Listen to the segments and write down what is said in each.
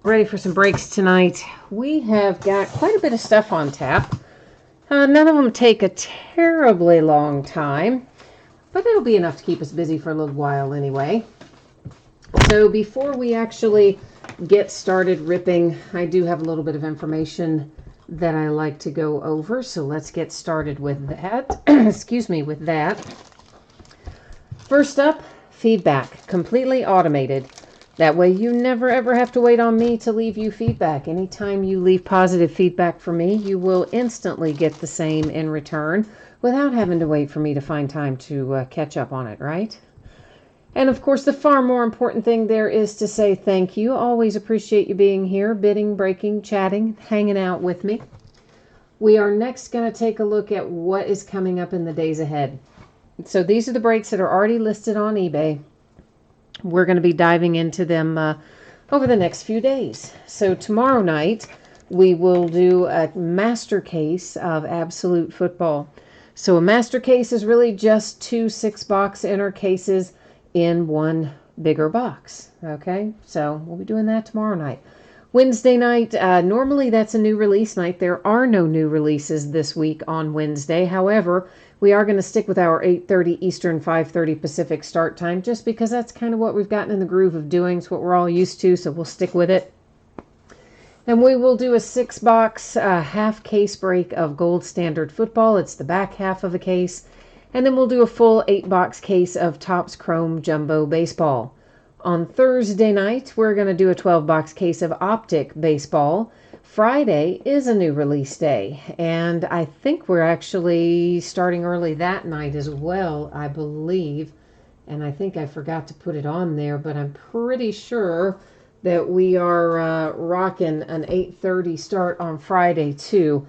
Ready for some breaks tonight. We have got quite a bit of stuff on tap. None of them take a terribly long time, but it'll be enough to keep us busy for a little while anyway. So before we actually get started ripping, I do have a little bit of information that I like to go over. So let's get started with that. Excuse me, with that. First up, feedback, completely automated. That way you never ever have to wait on me to leave you feedback. Anytime you leave positive feedback for me, you will instantly get the same in return without having to wait for me to find time to catch up on it, right? And of course, the far more important thing there is to say thank you. Always appreciate you being here, bidding, breaking, chatting, hanging out with me. We are next going to take a look at what is coming up in the days ahead. So these are the breaks that are already listed on eBay. We're going to be diving into them over the next few days. So tomorrow night, we will do a master case of Absolute Football. So a master case is really just 2 6-box inner cases in one bigger box. Okay, so we'll be doing that tomorrow night. Wednesday night, normally that's a new release night. There are no new releases this week on Wednesday. However, we are going to stick with our 8:30 Eastern, 5:30 Pacific start time, just because that's kind of what we've gotten in the groove of doing. It's what we're all used to, so we'll stick with it. And we will do a 6-box half case break of Gold Standard Football. It's the back half of a case. And then we'll do a full 8-box case of Topps Chrome Jumbo Baseball. On Thursday night, we're going to do a 12-box case of Optic Baseball. Friday is a new release day, and I think we're actually starting early that night as well, I believe. And I think I forgot to put it on there, but I'm pretty sure that we are rocking an 8:30 start on Friday too,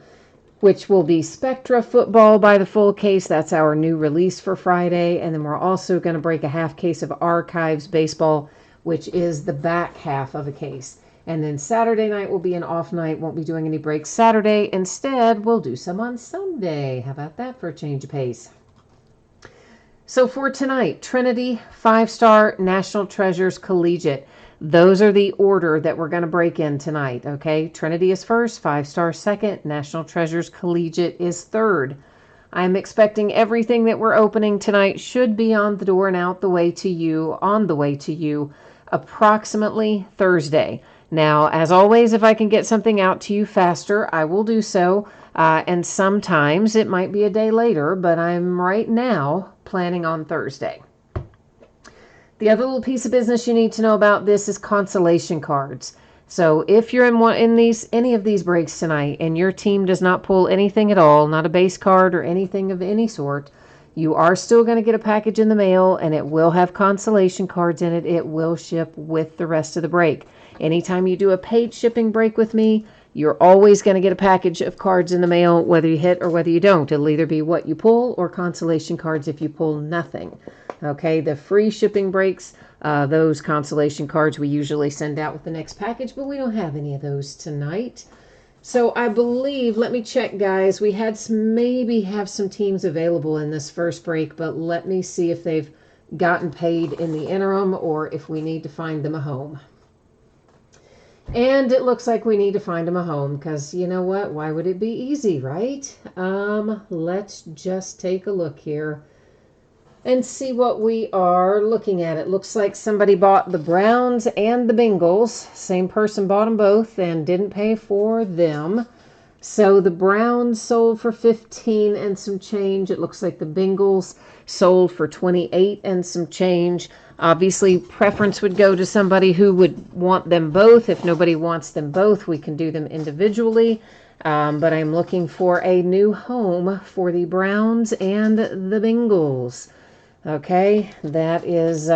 which will be Spectra Football by the full case. That's our new release for Friday. And then we're also going to break a half case of Archives Baseball, which is the back half of a case. And then Saturday night will be an off night. Won't be doing any breaks Saturday. Instead, we'll do some on Sunday. How about that for a change of pace? So for tonight, Trinity, 5-star, National Treasures, Collegiate. Those are the order that we're going to break in tonight, okay? Trinity is first, 5-star second, National Treasures Collegiate is third. I'm expecting everything that we're opening tonight should be on the door and out the way to you, on the way to you, approximately Thursday. Now, as always, if I can get something out to you faster, I will do so. And sometimes it might be a day later, but I'm right now planning on Thursday. The other little piece of business you need to know about this is consolation cards. So if you're in any of these breaks tonight and your team does not pull anything at all, not a base card or anything of any sort, you are still going to get a package in the mail, and it will have consolation cards in it. It will ship with the rest of the break. Anytime you do a paid shipping break with me, you're always going to get a package of cards in the mail, whether you hit or whether you don't. It'll either be what you pull or consolation cards if you pull nothing. Okay, the free shipping breaks, those consolation cards we usually send out with the next package, but we don't have any of those tonight. So I believe, let me check, guys, we had maybe have some teams available in this first break, but let me see if they've gotten paid in the interim or if we need to find them a home. And it looks like we need to find them a home because, you know what, why would it be easy, right? Let's just take a look here and see what we are looking at. It looks like somebody bought the Browns and the Bengals. Same person bought them both and didn't pay for them. So the Browns sold for 15 and some change. It looks like the Bengals sold for 28 and some change. Obviously, preference would go to somebody who would want them both. If nobody wants them both, we can do them individually. But I'm looking for a new home for the Browns and the Bengals. Okay, that is,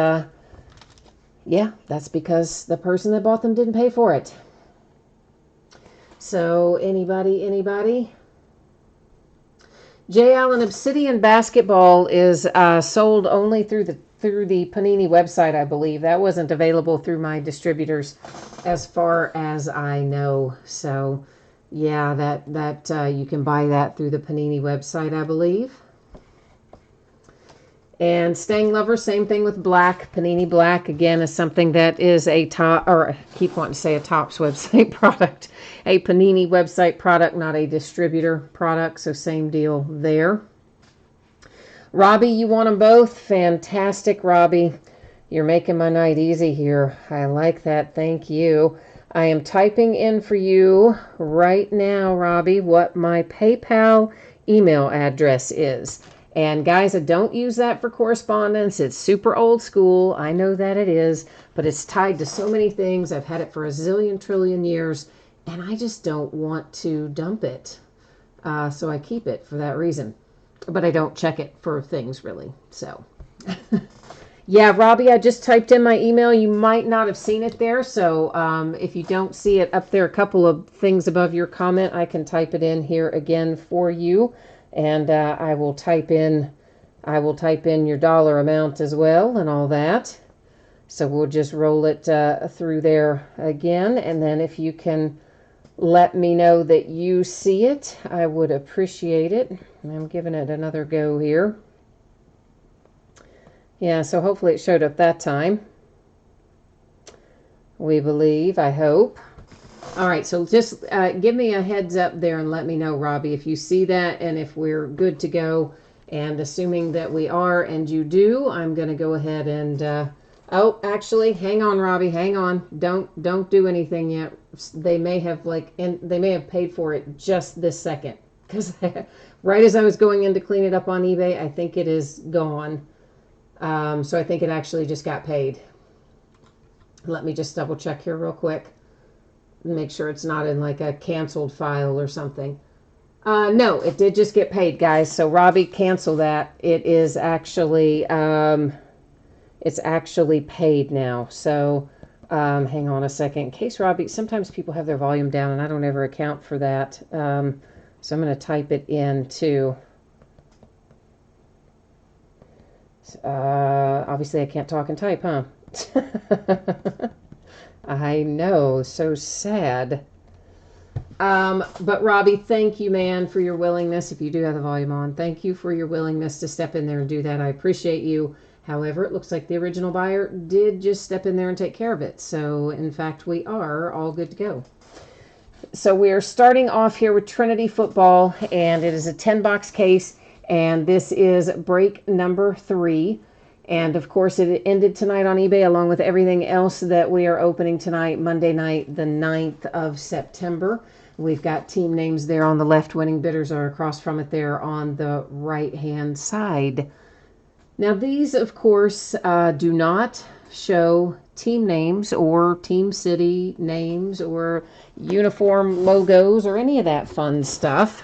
yeah, that's because the person that bought them didn't pay for it. So, anybody? J. Allen Obsidian Basketball is sold only through the Panini website, I believe. That wasn't available through my distributors as far as I know. So, yeah, that you can buy that through the Panini website, I believe. And Staying Lover, same thing with black. Panini Black, again, is something that is a top, or I keep wanting to say a Topps website product. A Panini website product, not a distributor product, so same deal there. Robbie, you want them both? Fantastic, Robbie. You're making my night easy here. I like that. Thank you. I am typing in for you right now, Robbie, what my PayPal email address is. And guys, I don't use that for correspondence. It's super old school. I know that it is, but it's tied to so many things. I've had it for a zillion trillion years, and I just don't want to dump it. So I keep it for that reason. But I don't check it for things, really. So, yeah, Robbie, I just typed in my email. You might not have seen it there. So if you don't see it up there, a couple of things above your comment, I can type it in here again for you. And I will type in your dollar amount as well and all that. So we'll just roll it through there again. And then if you can let me know that you see it, I would appreciate it. I'm giving it another go here. Yeah, so hopefully it showed up that time. We believe, I hope. All right, so just give me a heads up there and let me know, Robbie, if you see that and if we're good to go. And assuming that we are and you do, I'm going to go ahead and... oh, actually, hang on, Robbie, hang on. Don't do anything yet. They may have paid for it just this second. Because right as I was going in to clean it up on eBay, I think it is gone. So I think it actually just got paid. Let me just double check here real quick. Make sure it's not in like a canceled file or something. No, it did just get paid, guys. So Robbie, cancel that. It is actually, it's actually paid now. So hang on a second. In case Robbie, sometimes people have their volume down and I don't ever account for that. So I'm going to type it in too. Obviously I can't talk and type, huh? I know, so sad. But Robbie, thank you, man, for your willingness. If you do have the volume on, thank you for your willingness to step in there and do that. I appreciate you. However, it looks like the original buyer did just step in there and take care of it. So, in fact, we are all good to go. So we are starting off here with Trinity Football, and it is a 10-box case, and this is break number 3. And, of course, it ended tonight on eBay along with everything else that we are opening tonight, Monday night, the 9th of September. We've got team names there on the left. Winning bidders are across from it there on the right-hand side. Now, these, of course, do not show team names or team city names or uniform logos or any of that fun stuff.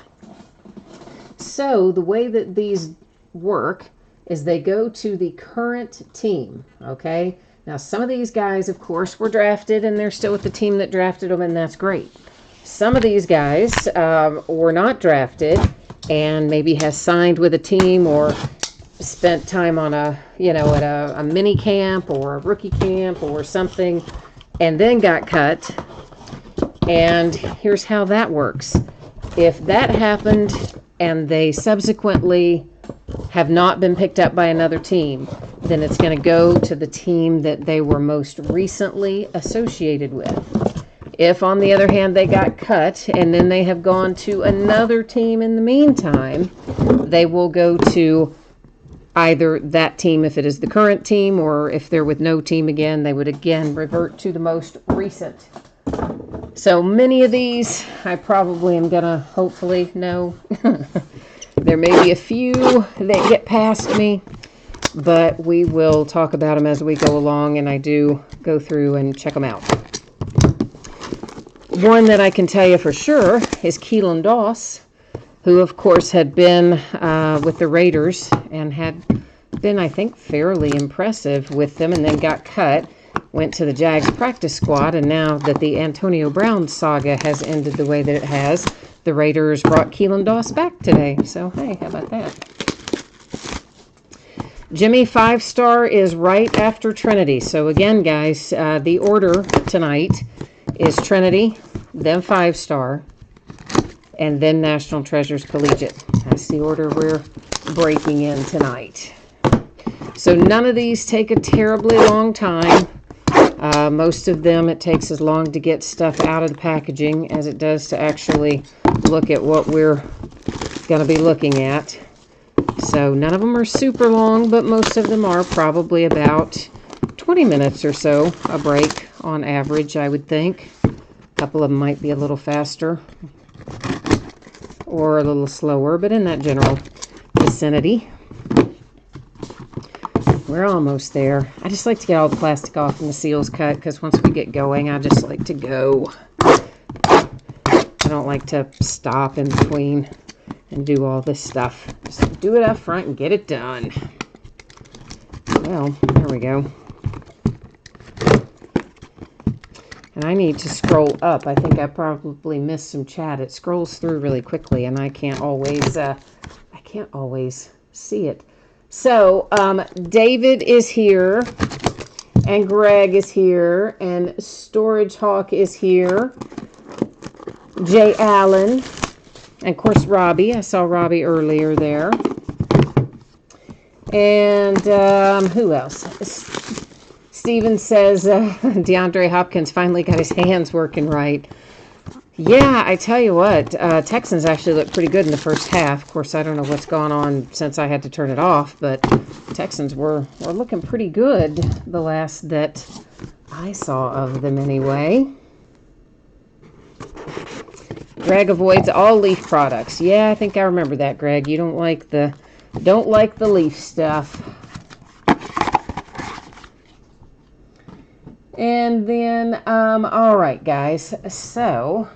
So the way that these work is they go to the current team, okay? Now, some of these guys, of course, were drafted, and they're still with the team that drafted them, and that's great. Some of these guys were not drafted and maybe has signed with a team or spent time on at a mini camp or a rookie camp or something and then got cut. And here's how that works. If that happened and they subsequently have not been picked up by another team, then it's going to go to the team that they were most recently associated with. If, on the other hand, they got cut and then they have gone to another team in the meantime, they will go to either that team if it is the current team, or if they're with no team again, they would again revert to the most recent. So many of these I probably am going to hopefully know. There may be a few that get past me, but we will talk about them as we go along, and I do go through and check them out. One that I can tell you for sure is Keelan Doss, who, of course, had been with the Raiders and had been, I think, fairly impressive with them, and then got cut, went to the Jags practice squad, and now that the Antonio Brown saga has ended the way that it has, the Raiders brought Keelan Doss back today. So, hey, how about that? Jimmy 5-star is right after Trinity. So, again, guys, the order tonight is Trinity, then 5-star, and then National Treasures Collegiate. That's the order we're breaking in tonight. So none of these take a terribly long time. Most of them, it takes as long to get stuff out of the packaging as it does to actually look at what we're going to be looking at. So none of them are super long, but most of them are probably about 20 minutes or so a break on average, I would think. A couple of them might be a little faster or a little slower, but in that general vicinity. We're almost there. I just like to get all the plastic off and the seals cut, because once we get going, I just like to go. I don't like to stop in between and do all this stuff. Just do it up front and get it done. Well, there we go. And I need to scroll up. I think I probably missed some chat. It scrolls through really quickly, and I can't always see it. So, David is here, and Greg is here, and Storage Hawk is here. Jay Allen, and of course Robbie. I saw Robbie earlier there. And who else? Steven says DeAndre Hopkins finally got his hands working right. Yeah, I tell you what, Texans actually looked pretty good in the first half. Of course, I don't know what's gone on since I had to turn it off, but Texans were looking pretty good the last that I saw of them anyway. Greg avoids all leaf products. Yeah, I think I remember that, Greg. You don't like the leaf stuff. And then, all right, guys, so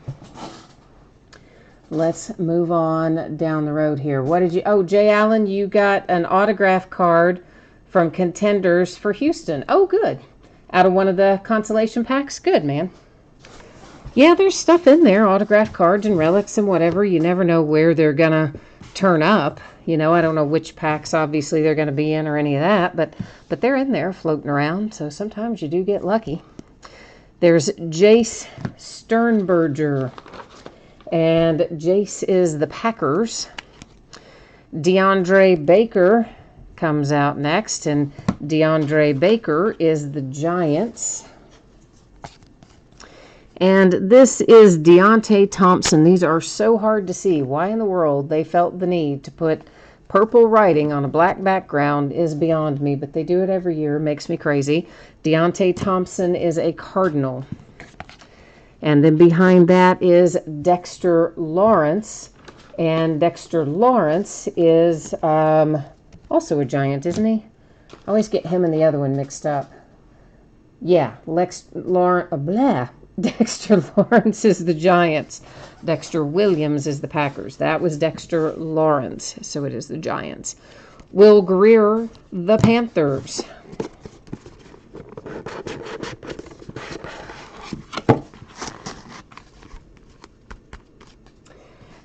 let's move on down the road here. What did you, oh, Jay Allen, you got an autograph card from Contenders for Houston. Oh, good. Out of one of the consolation packs? Good, man. Yeah, there's stuff in there, autograph cards and relics and whatever. You never know where they're going to turn up. You know, I don't know which packs, obviously, they're going to be in or any of that, but they're in there floating around, so sometimes you do get lucky. There's Jace Sternberger, and Jace is the Packers. DeAndre Baker comes out next, and DeAndre Baker is the Giants. And this is Deontay Thompson. These are so hard to see. Why in the world they felt the need to put purple writing on a black background is beyond me, but they do it every year. It makes me crazy. Deontay Thompson is a Cardinal. And then behind that is Dexter Lawrence. And Dexter Lawrence is also a Giant, isn't he? I always get him and the other one mixed up. Yeah, Dexter Lawrence is the Giants. Dexter Williams is the Packers. That was Dexter Lawrence, so it is the Giants. Will Greer, the Panthers.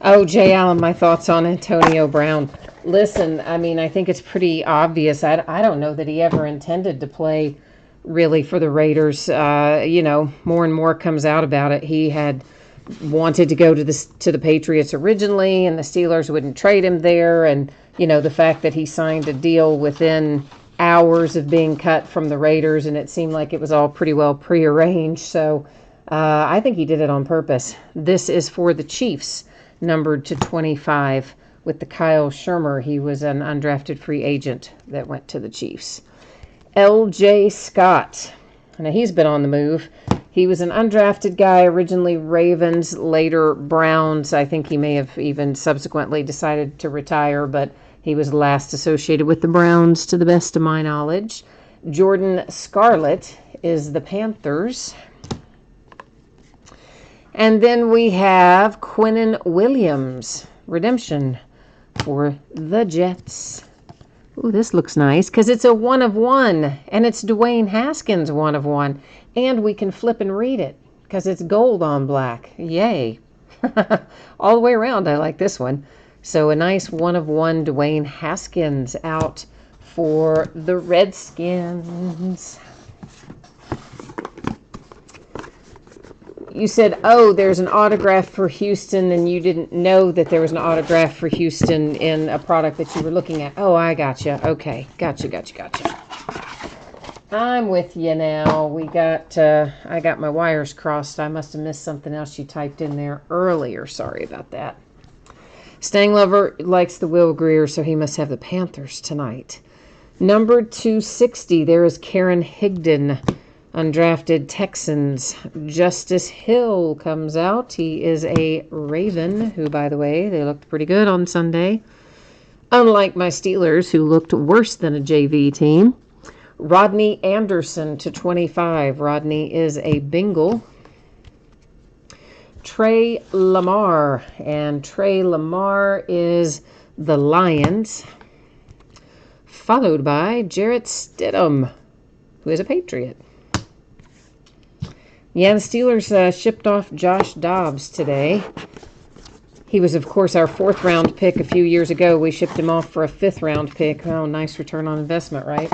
Oh, Jay Allen, my thoughts on Antonio Brown. Listen, I mean, I think it's pretty obvious. I don't know that he ever intended to play really for the Raiders. You know, more and more comes out about it. He had wanted to go to the Patriots originally, and the Steelers wouldn't trade him there. And, you know, the fact that he signed a deal within hours of being cut from the Raiders, and it seemed like it was all pretty well prearranged. So I think he did it on purpose. This is for the Chiefs, numbered to 25, with the Kyle Shermer. He was an undrafted free agent that went to the Chiefs. L.J. Scott. Now, he's been on the move. He was an undrafted guy, originally Ravens, later Browns. I think he may have even subsequently decided to retire, but he was last associated with the Browns, to the best of my knowledge. Jordan Scarlett is the Panthers. And then we have Quinnen Williams, redemption for the Jets. Ooh, this looks nice because it's a 1/1, and it's Dwayne Haskins 1/1, and we can flip and read it because it's gold on black. Yay. All the way around, I like this one. So a nice 1/1 Dwayne Haskins out for the Redskins. You said, oh, there's an autograph for Houston, and you didn't know that there was an autograph for Houston in a product that you were looking at. Oh, I gotcha. Okay. Gotcha. I'm with you now. I got my wires crossed. I must have missed something else you typed in there earlier. Sorry about that. Stang Lover likes the Will Greer, so he must have the Panthers tonight. Number 260, there is Karen Higdon, undrafted Texans. Justice Hill comes out. He is a Raven, who, by the way, they looked pretty good on Sunday. Unlike my Steelers, who looked worse than a JV team. Rodney Anderson /25. Rodney is a Bengal. Trey Lamar. And Trey Lamar is the Lions. Followed by Jarrett Stidham, who is a Patriot. Yeah, the Steelers shipped off Josh Dobbs today. He was, of course, our 4th-round pick a few years ago. We shipped him off for a 5th-round pick. Oh, nice return on investment, right?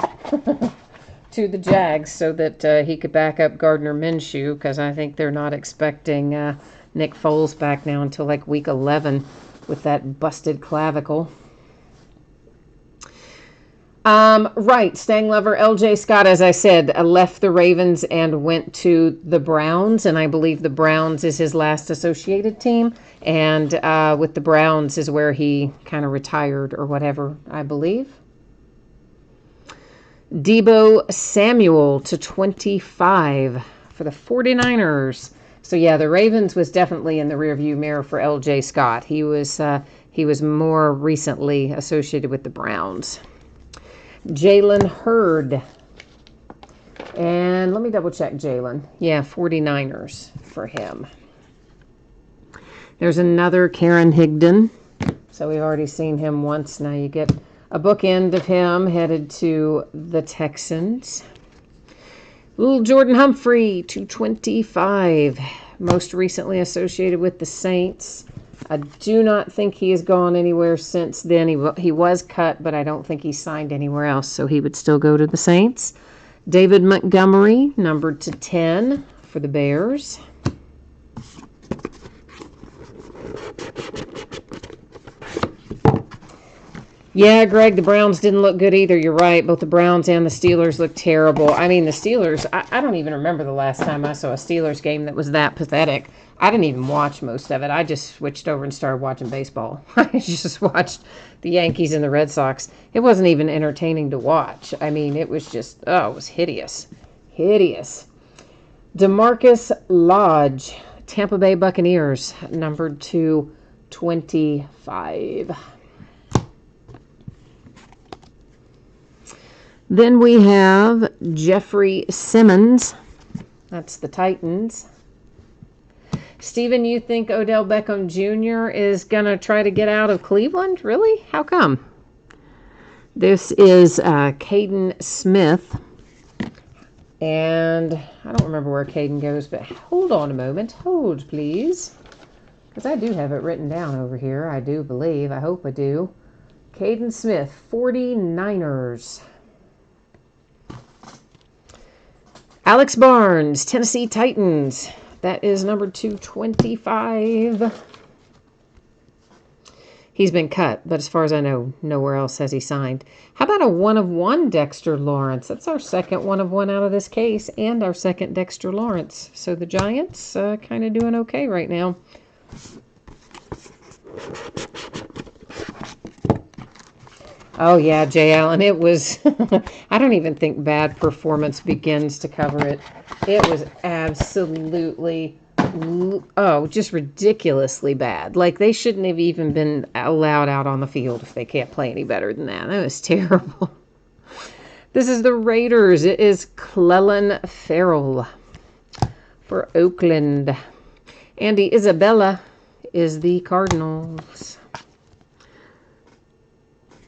To the Jags so that he could back up Gardner Minshew, because I think they're not expecting Nick Foles back now until like week 11 with that busted clavicle. Right, Stang Lover, LJ Scott, as I said, left the Ravens and went to the Browns, and I believe the Browns is his last associated team, and with the Browns is where he kind of retired or whatever, I believe. Deebo Samuel /25 for the 49ers. So yeah, the Ravens was definitely in the rearview mirror for LJ Scott. He was more recently associated with the Browns. Jalen Hurd. And let me double check Jalen. Yeah, 49ers for him. There's another Karen Higdon. So we've already seen him once. Now you get a bookend of him headed to the Texans. Little Jordan Humphrey /25. Most recently associated with the Saints. I do not think he has gone anywhere since then. He was cut, but I don't think he signed anywhere else, so he would still go to the Saints. David Montgomery, numbered /10 for the Bears. Yeah, Greg, the Browns didn't look good either. You're right. Both the Browns and the Steelers looked terrible. I mean, the Steelers, I don't even remember the last time I saw a Steelers game that was that pathetic. I didn't even watch most of it. I just switched over and started watching baseball. I just watched the Yankees and the Red Sox. It wasn't even entertaining to watch. I mean, it was just, it was hideous. Hideous. DeMarcus Lodge, Tampa Bay Buccaneers, numbered /25. Then we have Jeffrey Simmons. That's the Titans. Steven, you think Odell Beckham Jr. is going to try to get out of Cleveland? Really? How come? This is Caden Smith. And I don't remember where Caden goes, but hold on a moment. Hold, please. Because I do have it written down over here. I do believe. I hope I do. Caden Smith, 49ers. Alex Barnes, Tennessee Titans. That is number 225. He's been cut, but as far as I know, nowhere else has he signed. How about a 1/1 Dexter Lawrence? That's our second 1/1 out of this case, and our second Dexter Lawrence. So the Giants kind of doing okay right now. Oh, yeah, Jay Allen, it was, I don't even think bad performance begins to cover it. It was absolutely, just ridiculously bad. Like, they shouldn't have even been allowed out on the field if they can't play any better than that. That was terrible. This is the Raiders. It is Clelin Ferrell for Oakland. Andy Isabella is the Cardinals.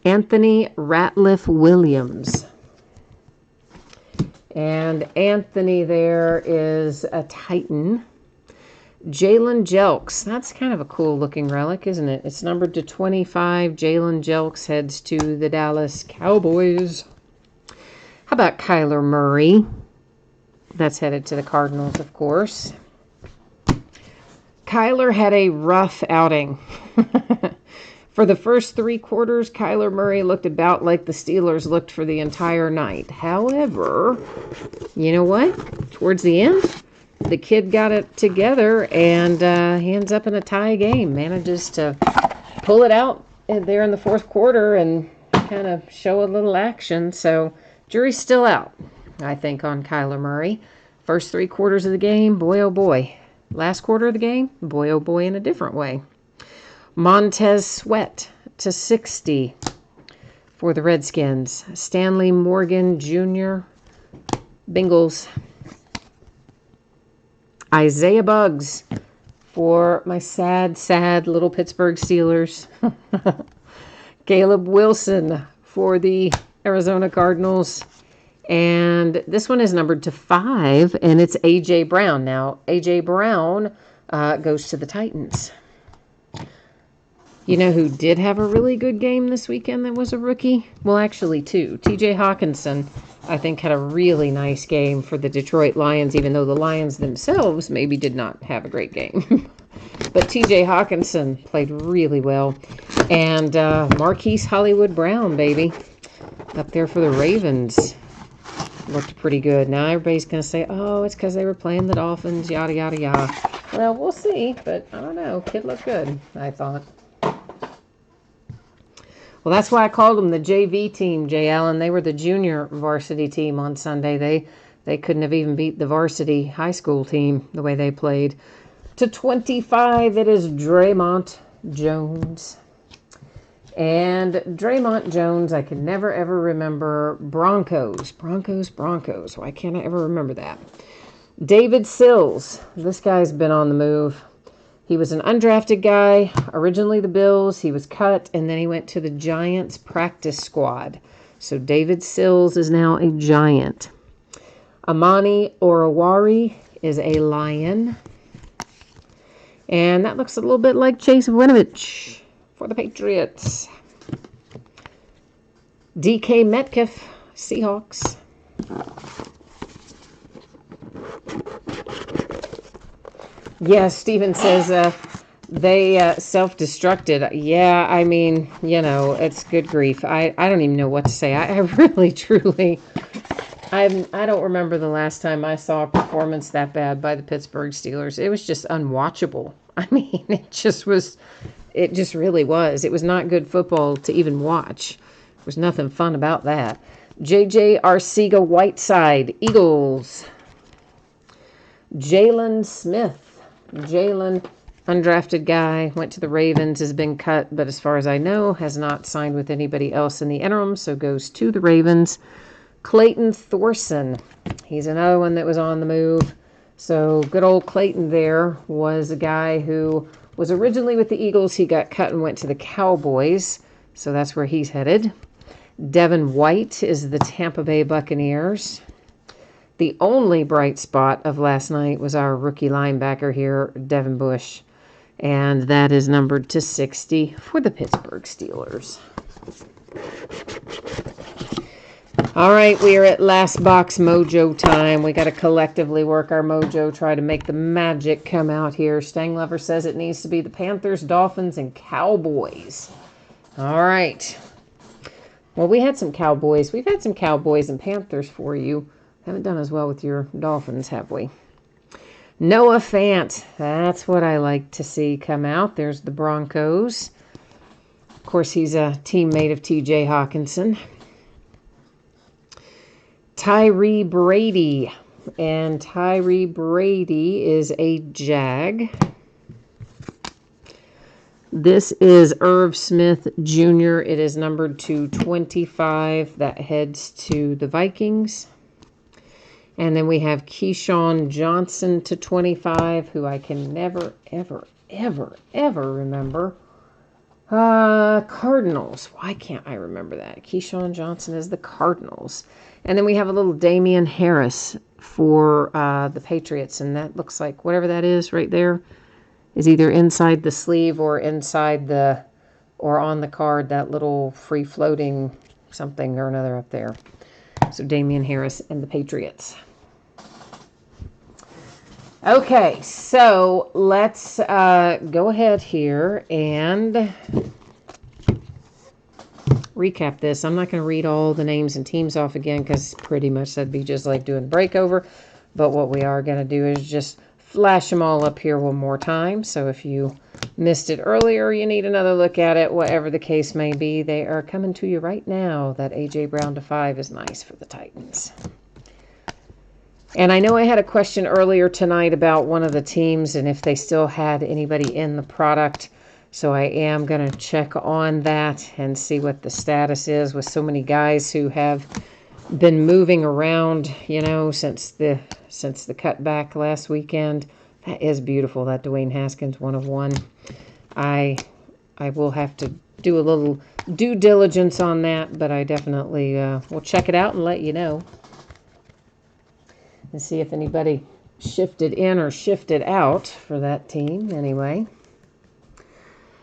Anthony Ratliff Williams. And Anthony there is a Titan. Jalen Jelks. That's kind of a cool looking relic, isn't it? It's numbered /25. Jalen Jelks heads to the Dallas Cowboys. How about Kyler Murray? That's headed to the Cardinals, of course. Kyler had a rough outing. For the first 3 quarters, Kyler Murray looked about like the Steelers looked for the entire night. However, you know what? Towards the end, the kid got it together and he ends up in a tie game. Manages to pull it out there in the 4th quarter and kind of show a little action. So, jury's still out, I think, on Kyler Murray. First 3 quarters of the game, boy oh boy. Last quarter of the game, boy oh boy in a different way. Montez Sweat to 60 for the Redskins. Stanley Morgan Jr., Bengals. Isaiah Buggs for my sad, sad little Pittsburgh Steelers. Caleb Wilson for the Arizona Cardinals. And this one is numbered to 5, and it's A.J. Brown. Now, A.J. Brown goes to the Titans. You know who did have a really good game this weekend that was a rookie? Well, actually 2. T.J. Hawkinson, I think, had a really nice game for the Detroit Lions, even though the Lions themselves maybe did not have a great game. But T.J. Hawkinson played really well. And Marquise Hollywood Brown, baby, up there for the Ravens. Looked pretty good. Now everybody's going to say, oh, it's because they were playing the Dolphins, yada, yada, yada. Well, we'll see, but I don't know. Kid looked good, I thought. Well, that's why I called them the JV team, Jay Allen. They were the junior varsity team on Sunday. They couldn't have even beat the varsity high school team the way they played. To 25, it is Draymond Jones. And Draymond Jones, I can never, ever remember. Broncos. Why can't I ever remember that? David Sills. This guy's been on the move. He was an undrafted guy, originally the Bills. He was cut, and then he went to the Giants practice squad. So David Sills is now a Giant. Amani Oruwari is a Lion. And that looks a little bit like Chase Winovich for the Patriots. DK Metcalf, Seahawks. Yes, Steven says they self-destructed. Yeah, I mean, you know, it's good grief. I don't even know what to say. I really, truly, I don't remember the last time I saw a performance that bad by the Pittsburgh Steelers. It was just unwatchable. I mean, it just really was. It was not good football to even watch. There was nothing fun about that. J.J. Arcega-Whiteside, Eagles. Jalen Smith. Jalen, undrafted guy, went to the Ravens, has been cut, but as far as I know, has not signed with anybody else in the interim, so goes to the Ravens. Clayton Thorson, he's another one that was on the move. So good old Clayton there was a guy who was originally with the Eagles. He got cut and went to the Cowboys, so that's where he's headed. Devin White is the Tampa Bay Buccaneers. The only bright spot of last night was our rookie linebacker here, Devin Bush. And that is numbered to 60 for the Pittsburgh Steelers. All right, we are at last box mojo time. We got to collectively work our mojo, try to make the magic come out here. Stanglover says it needs to be the Panthers, Dolphins, and Cowboys. All right. Well, we had some Cowboys. We've had some Cowboys and Panthers for you. Haven't done as well with your Dolphins, have we? Noah Fant. That's what I like to see come out. There's the Broncos. Of course, he's a teammate of T.J. Hawkinson. Tyree Brady. And Tyree Brady is a Jag. This is Irv Smith Jr. It is numbered to 25. That heads to the Vikings. And then we have Keyshawn Johnson to 25, who I can never, ever, ever, ever remember. Cardinals. Why can't I remember that? Keyshawn Johnson is the Cardinals. And then we have a little Damian Harris for the Patriots. And that looks like whatever that is right there is either inside the sleeve or inside the, or on the card, that little free-floating something or another up there. So Damian Harris and the Patriots. Okay, so let's go ahead here and recap this. I'm not going to read all the names and teams off again because pretty much that'd be just like doing breakover. But what we are going to do is just flash them all up here one more time. So if you missed it earlier, you need another look at it, whatever the case may be. They are coming to you right now. That A.J. Brown to 5 is nice for the Titans. And I know I had a question earlier tonight about one of the teams and if they still had anybody in the product. So I am going to check on that and see what the status is with so many guys who have been moving around, you know, since the cutback last weekend. That is beautiful, that Dwayne Haskins 1 of 1. I will have to do a little due diligence on that, but I definitely will check it out and let you know. And see if anybody shifted in or shifted out for that team anyway.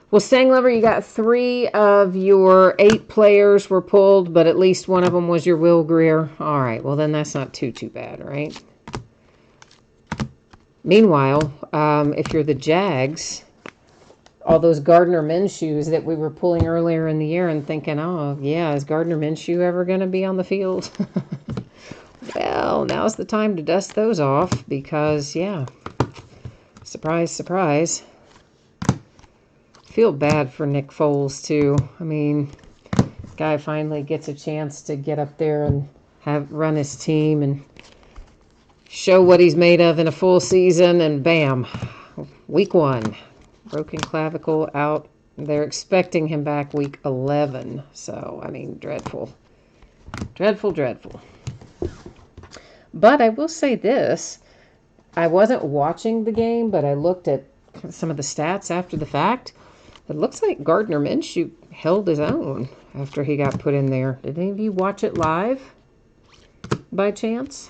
Well, Stanglover, you got 3 of your 8 players were pulled, but at least one of them was your Will Grier. All right, well, then that's not too bad, right? Meanwhile, if you're the Jags, all those Gardner Minshew's that we were pulling earlier in the year and thinking, oh, yeah, is Gardner Minshew ever going to be on the field? Well, now's the time to dust those off because, yeah, surprise, surprise. Feel bad for Nick Foles, too. I mean, guy finally gets a chance to get up there and run his team and show what he's made of in a full season, and bam, week 1, broken clavicle out. They're expecting him back week 11. So, I mean, dreadful. Dreadful, dreadful. But I will say this, I wasn't watching the game, but I looked at some of the stats after the fact. It looks like Gardner Minshew held his own after he got put in there. Did any of you watch it live by chance?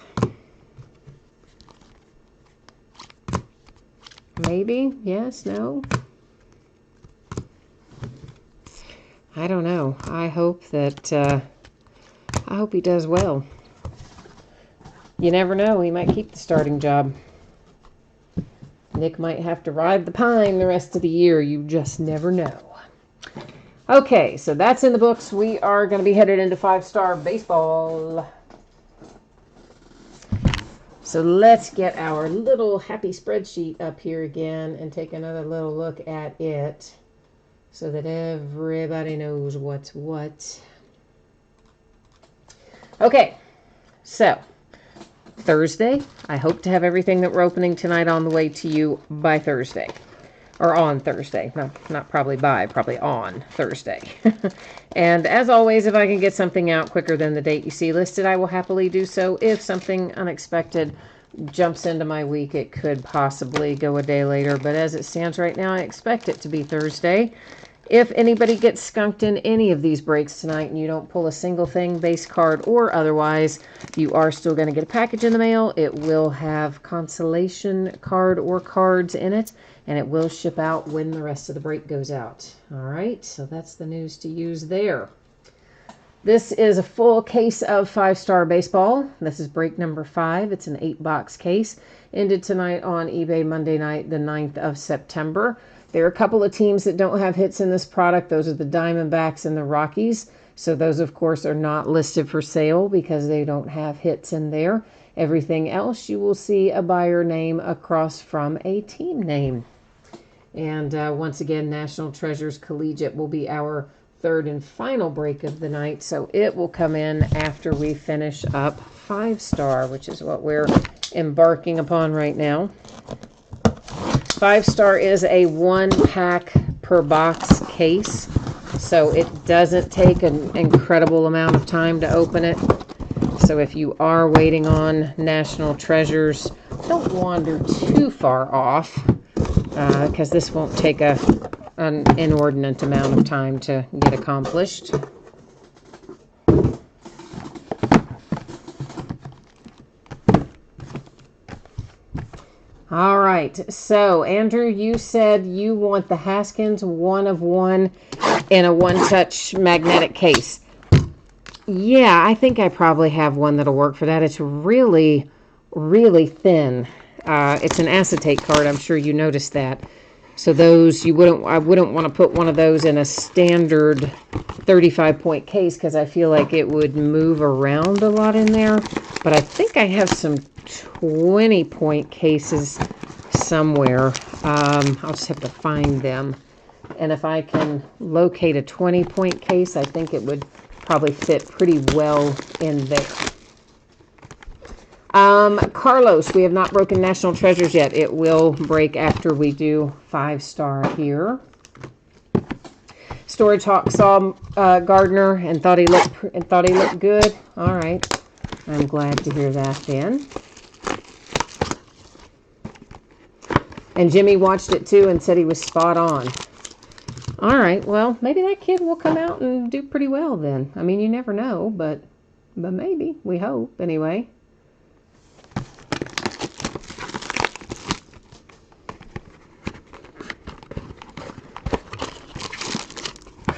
Maybe? Yes? No? I don't know. I hope he does well. You never know. He might keep the starting job. Nick might have to ride the pine the rest of the year. You just never know. Okay, so that's in the books. We are going to be headed into 5-star baseball. So let's get our little happy spreadsheet up here again and take another little look at it so that everybody knows what's what. Okay, so Thursday, I hope to have everything that we're opening tonight on the way to you by Thursday. Or on Thursday. Not probably by, probably on Thursday. And as always, if I can get something out quicker than the date you see listed, I will happily do so. If something unexpected jumps into my week, it could possibly go a day later. But as it stands right now, I expect it to be Thursday. If anybody gets skunked in any of these breaks tonight and you don't pull a single thing, base card or otherwise, you are still going to get a package in the mail. It will have consolation card or cards in it, and it will ship out when the rest of the break goes out. All right, so that's the news to use there. This is a full case of 5-star baseball. This is break number 5. It's an 8-box case. Ended tonight on eBay Monday night, the 9th of September. There are a couple of teams that don't have hits in this product. Those are the Diamondbacks and the Rockies. So those, of course, are not listed for sale because they don't have hits in there. Everything else, you will see a buyer name across from a team name. And once again, National Treasures Collegiate will be our 3rd and final break of the night. So it will come in after we finish up 5-star, which is what we're embarking upon right now. 5-star is a 1-pack per box case, so it doesn't take an incredible amount of time to open it. So if you are waiting on National Treasures, don't wander too far off, because this won't take an inordinate amount of time to get accomplished. All right, so Andrew, you said you want the Haskins 1 of 1 in a 1-touch magnetic case. Yeah, I think I probably have one that'll work for that. It's really, really thin. It's an acetate card. I'm sure you noticed that. So those, I wouldn't want to put one of those in a standard 35-point case because I feel like it would move around a lot in there. But I think I have some 20-point cases somewhere. I'll just have to find them. And if I can locate a 20-point case, I think it would probably fit pretty well in there. Carlos, we have not broken National Treasures yet. It will break after we do 5-star here. Storage Hawk saw Gardner and thought he looked good. All right, I'm glad to hear that then. And Jimmy watched it too and said he was spot on. All right, well, maybe that kid will come out and do pretty well then. I mean, you never know, but maybe. We hope, anyway.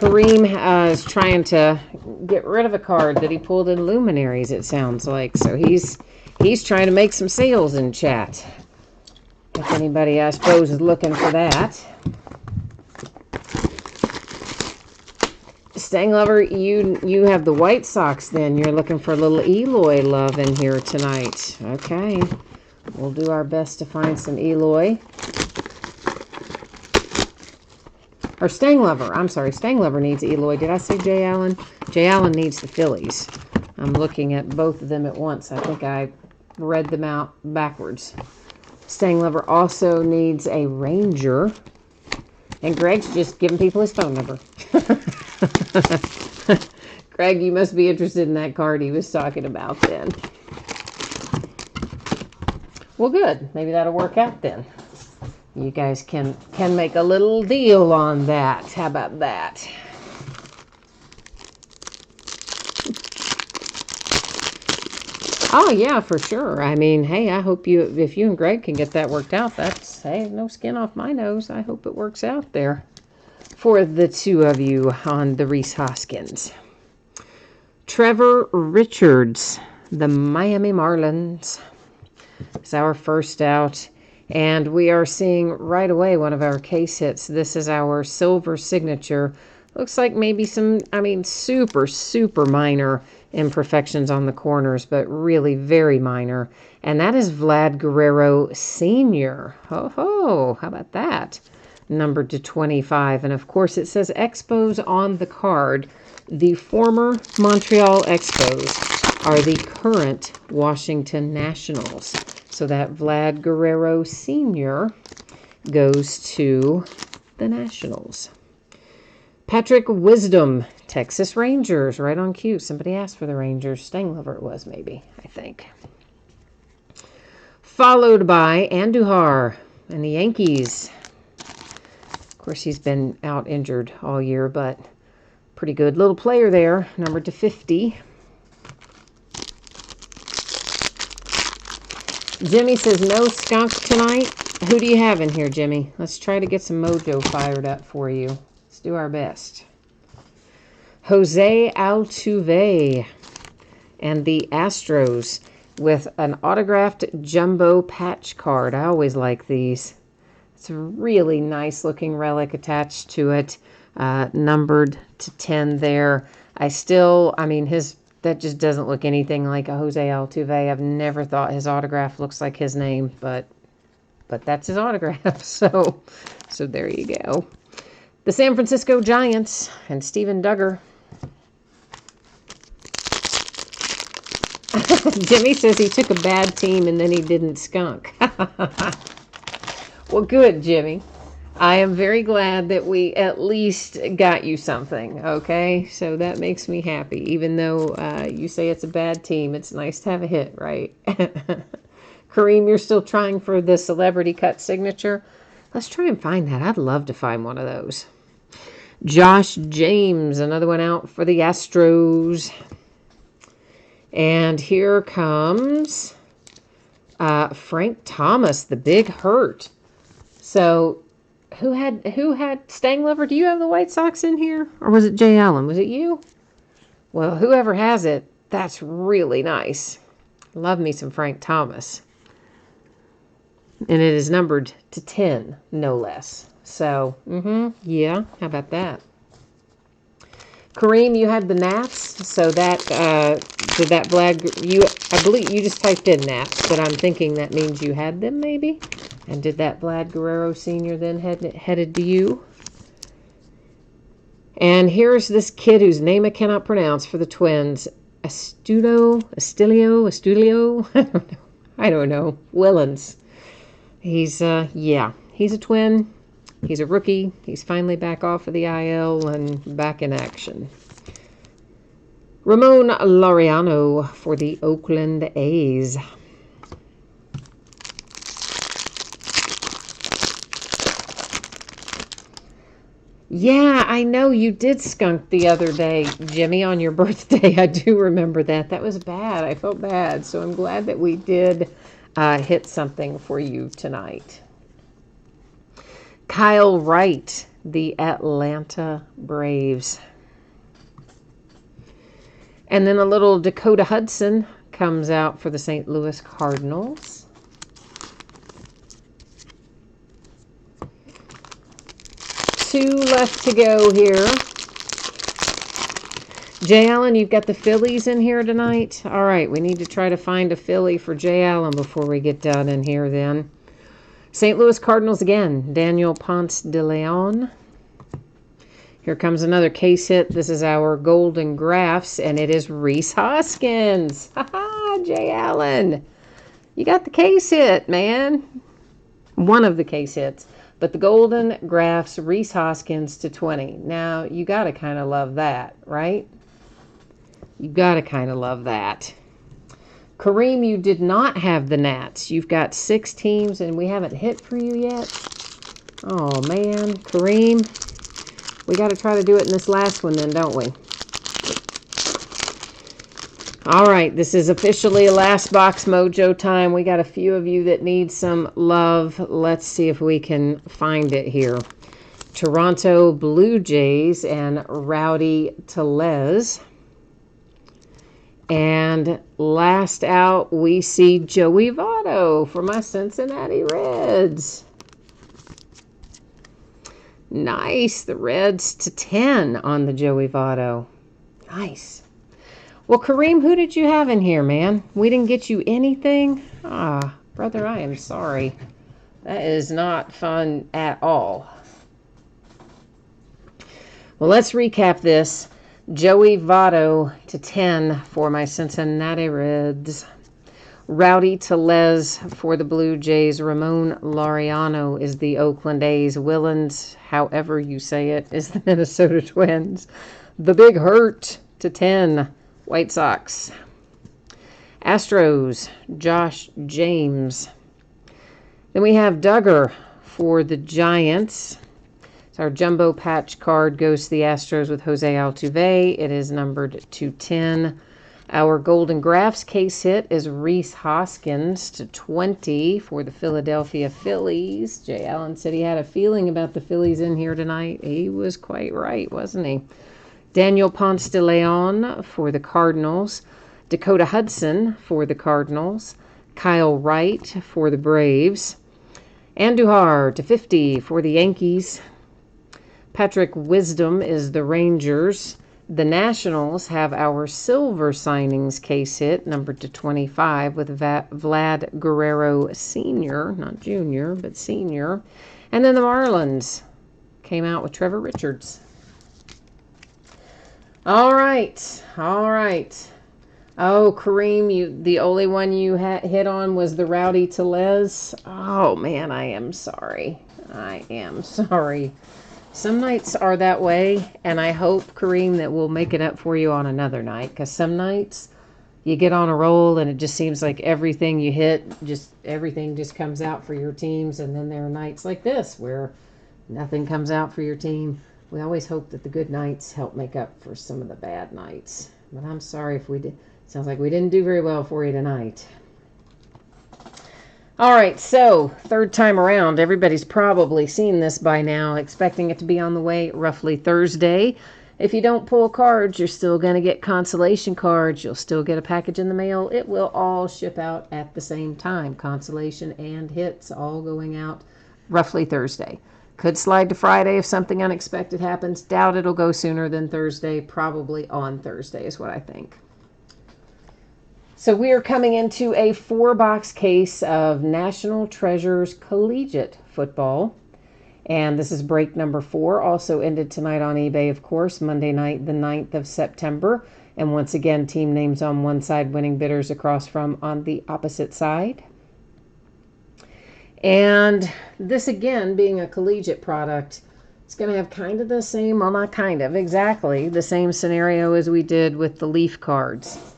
Kareem is trying to get rid of a card that he pulled in Luminaries, it sounds like. So he's trying to make some sales in chat. If anybody, I suppose, is looking for that. Stang Lover, you have the White Sox then. You're looking for a little Eloy love in here tonight. Okay. We'll do our best to find some Eloy. Or Stang Lover. I'm sorry. Stang Lover needs Eloy. Did I say Jay Allen? Jay Allen needs the Phillies. I'm looking at both of them at once. I think I read them out backwards. Stang Lover also needs a Ranger. And Greg's just giving people his phone number. Greg, you must be interested in that card he was talking about then. Well, good. Maybe that'll work out then. You guys can make a little deal on that. How about that? Oh, yeah, for sure. I mean, hey, I hope if you and Greg can get that worked out, that's, hey, no skin off my nose. I hope it works out there for the two of you on the Rhys Hoskins. Trevor Richards, the Miami Marlins, is our first out. And we are seeing right away one of our case hits. This is our silver signature. Looks like maybe some, super, super minor imperfections on the corners, but really very minor. And that is Vlad Guerrero Sr. Ho, how about that? Numbered to 25. And of course it says Expos on the card. The former Montreal Expos are the current Washington Nationals. So that Vlad Guerrero Sr. goes to the Nationals. Patrick Wisdom, Texas Rangers, right on cue. Somebody asked for the Rangers. Stang Lover it was, maybe, I think. Followed by Andujar and the Yankees. Of course, he's been out injured all year, but pretty good little player there, numbered to 50. Jimmy says no skunk tonight. Who do you have in here, Jimmy? Let's try to get some mojo fired up for you. Let's do our best. Jose Altuve and the Astros with an autographed jumbo patch card. I always like these. It's a really nice looking relic attached to it. Numbered to 10 there. That just doesn't look anything like a Jose Altuve. I've never thought his autograph looks like his name, but that's his autograph. So there you go. The San Francisco Giants and Steven Duggar. Jimmy says he took a bad team and then he didn't skunk. Well, good, Jimmy. I am very glad that we at least got you something, okay? So that makes me happy. Even though you say it's a bad team, it's nice to have a hit, right? Kareem, you're still trying for the celebrity cut signature? Let's try and find that. I'd love to find one of those. Josh James, another one out for the Astros. And here comes Frank Thomas, the big hurt. So who had Stang Lover? Do you have the White Sox in here? Or was it Jay Allen? Was it you? Well, whoever has it, that's really nice. Love me some Frank Thomas. And it is numbered to 10, no less. So, yeah, how about that? Kareem, you had the Nats, so that, did that Vlad, I believe you just typed in Nats, but I'm thinking that means you had them, maybe? And did that Vlad Guerrero Sr. then headed to you? And here's this kid whose name I cannot pronounce for the Twins. Astilio? I don't know. Willens. He's, he's a Twin. He's a rookie. He's finally back off of the IL and back in action. Ramon Laureano for the Oakland A's. Yeah, I know you did skunk the other day, Jimmy, on your birthday. I do remember that. That was bad. I felt bad. So I'm glad that we did hit something for you tonight. Kyle Wright, the Atlanta Braves. And then a little Dakota Hudson comes out for the St. Louis Cardinals. Two left to go here. Jay Allen, you've got the Phillies in here tonight. All right, we need to try to find a Philly for Jay Allen before we get done in here then. St. Louis Cardinals again, Daniel Ponce de Leon. Here comes another case hit. This is our Golden Graphs, and it is Rhys Hoskins. Ha-ha, Jay Allen. You got the case hit, man. One of the case hits. But the Golden Graphs, Rhys Hoskins to 20. Now, you got to kind of love that, right? You got to kind of love that. Kareem, you did not have the Nats. You've got 6 teams, and we haven't hit for you yet. Oh, man. Kareem, we got to try to do it in this last one then, don't we? All right, this is officially Last Box Mojo time. We got a few of you that need some love. Let's see if we can find it here. Toronto Blue Jays and Rowdy Tellez. And last out, we see Joey Votto for my Cincinnati Reds. Nice. The Reds to 10 on the Joey Votto. Nice. Well, Kareem, who did you have in here, man? We didn't get you anything? Ah, brother, I am sorry. That is not fun at all. Well, let's recap this. Joey Votto to 10 for my Cincinnati Reds. Rowdy Tellez for the Blue Jays. Ramon Laureano is the Oakland A's. Willens, however you say it, is the Minnesota Twins. The Big Hurt to 10, White Sox. Astros, Josh James. Then we have Duggar for the Giants. So our jumbo patch card goes to the Astros with Jose Altuve. It is numbered to 10. Our Golden Graphs case hit is Rhys Hoskins to 20 for the Philadelphia Phillies. Jay Allen said he had a feeling about the Phillies in here tonight. He was quite right, wasn't he? Daniel Ponce de Leon for the Cardinals. Dakota Hudson for the Cardinals. Kyle Wright for the Braves. Andujar to 50 for the Yankees. Patrick Wisdom is the Rangers. The Nationals have our silver signings case hit, numbered to 25, with Vlad Guerrero Sr., not Jr., but Sr. And then the Marlins came out with Trevor Richards. All right. Oh, Kareem, the only one you hit on was the Rowdy Tellez. Oh, man, I am sorry. Some nights are that way, and I hope, Kareem, that we'll make it up for you on another night, because some nights you get on a roll and it just seems like everything you hit, everything just comes out for your teams, and then there are nights like this where nothing comes out for your team. We always hope that the good nights help make up for some of the bad nights, but I'm sorry if we did. Sounds like we didn't do very well for you tonight. All right, so third time around, everybody's probably seen this by now, expecting it to be on the way roughly Thursday. If you don't pull cards, you're still going to get consolation cards. You'll still get a package in the mail. It will all ship out at the same time. Consolation and hits all going out roughly Thursday. Could slide to Friday if something unexpected happens. Doubt it'll go sooner than Thursday. Probably on Thursday is what I think. So we are coming into a 4-box case of National Treasures Collegiate Football. And this is break number 4. Also ended tonight on eBay, of course, Monday night, the 9th of September. And once again, team names on one side, winning bidders across from on the opposite side. And this, again, being a collegiate product, it's going to have kind of the same, well, not kind of, exactly the same scenario as we did with the Leaf cards.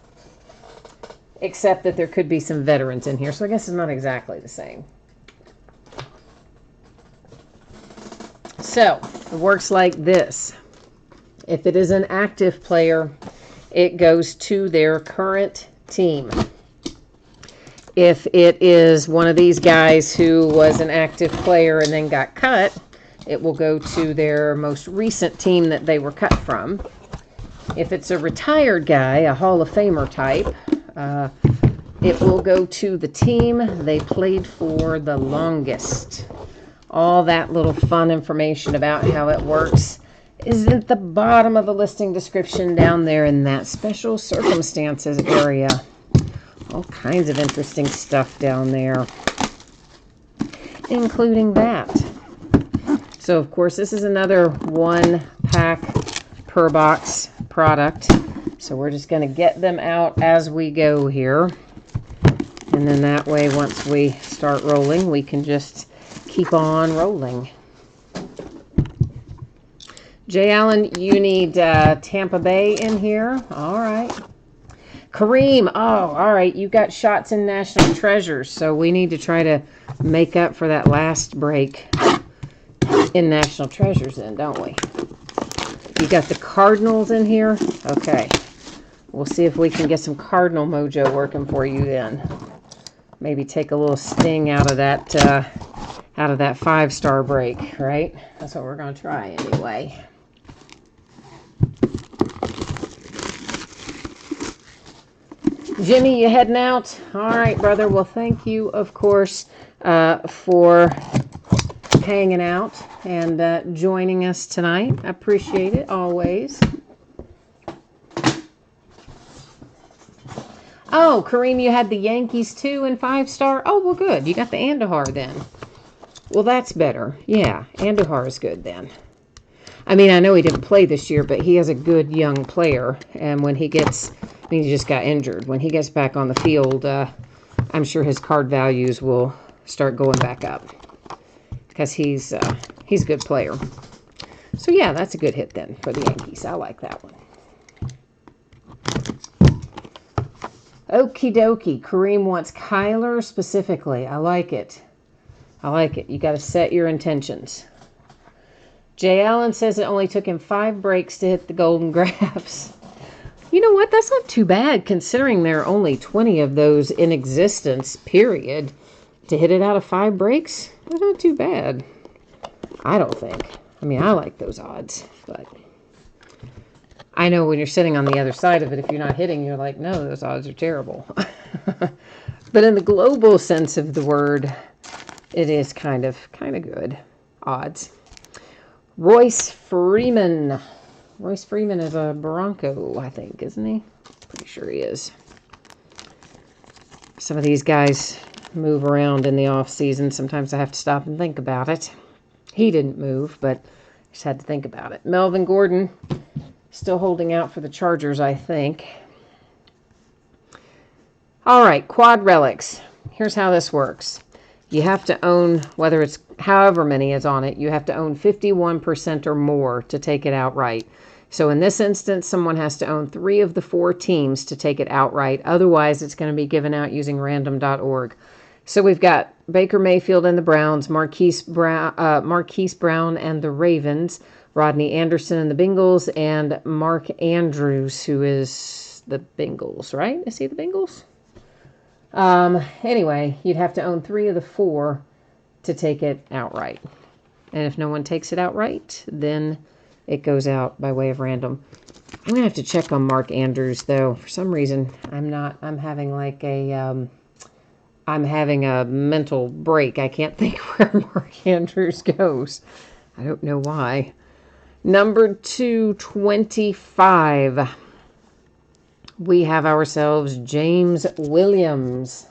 Except that there could be some veterans in here, so I guess it's not exactly the same. So, it works like this. If it is an active player, it goes to their current team. If it is one of these guys who was an active player and then got cut, it will go to their most recent team that they were cut from. If it's a retired guy, a Hall of Famer type, it will go to the team they played for the longest. All that little fun information about how it works is at the bottom of the listing description down there in that special circumstances area. All kinds of interesting stuff down there, including that. So, of course, this is another 1-pack per box product. So we're just going to get them out as we go here. And then that way, once we start rolling, we can just keep on rolling. Jay Allen, you need Tampa Bay in here. All right. Kareem, oh, all right. You got shots in National Treasures, so we need to try to make up for that last break in National Treasures then, don't we? You got the Cardinals in here? Okay. We'll see if we can get some Cardinal mojo working for you then. Maybe take a little sting out of that 5-star break, right? That's what we're going to try anyway. Jimmy, you heading out? All right, brother. Well, thank you, of course, for hanging out and joining us tonight. I appreciate it, always. Oh, Kareem, you had the Yankees too in 5-star? Oh, well, good. You got the Andujar then. Well, that's better. Yeah, Andujar is good then. I mean, I know he didn't play this year, but he is a good young player. And when he gets, I mean, he just got injured. When he gets back on the field, I'm sure his card values will start going back up. Because he's a good player. So, yeah, that's a good hit then for the Yankees. I like that one. Okie dokie. Kareem wants Kyler specifically. I like it. I like it. You got to set your intentions. Jay Allen says it only took him 5 breaks to hit the Golden Grabs. You know what? That's not too bad considering there are only 20 of those in existence, period. To hit it out of 5 breaks? That's not too bad. I don't think. I mean, I like those odds, but I know when you're sitting on the other side of it, if you're not hitting, you're like, no, those odds are terrible. But in the global sense of the word, it is kind of good odds. Royce Freeman. Royce Freeman is a Bronco, I think, isn't he? Pretty sure he is. Some of these guys move around in the off season. Sometimes I have to stop and think about it. He didn't move, but I just had to think about it. Melvin Gordon, still holding out for the Chargers, I think. All right, quad relics. Here's how this works. You have to own, whether it's however many is on it, you have to own 51% or more to take it outright. So in this instance, someone has to own 3 of the 4 teams to take it outright. Otherwise, it's going to be given out using random.org. So we've got Baker Mayfield and the Browns, Marquise Brown and the Ravens, Rodney Anderson and the Bengals, and Mark Andrews, who is the Bengals, right? Is he the Bengals? Anyway, you'd have to own 3 of the 4 to take it outright. And if no one takes it outright, then it goes out by way of random. I'm going to have to check on Mark Andrews, though. For some reason, I'm having like I'm having a mental break. I can't think where Mark Andrews goes. I don't know why. Number 225. We have ourselves James Williams.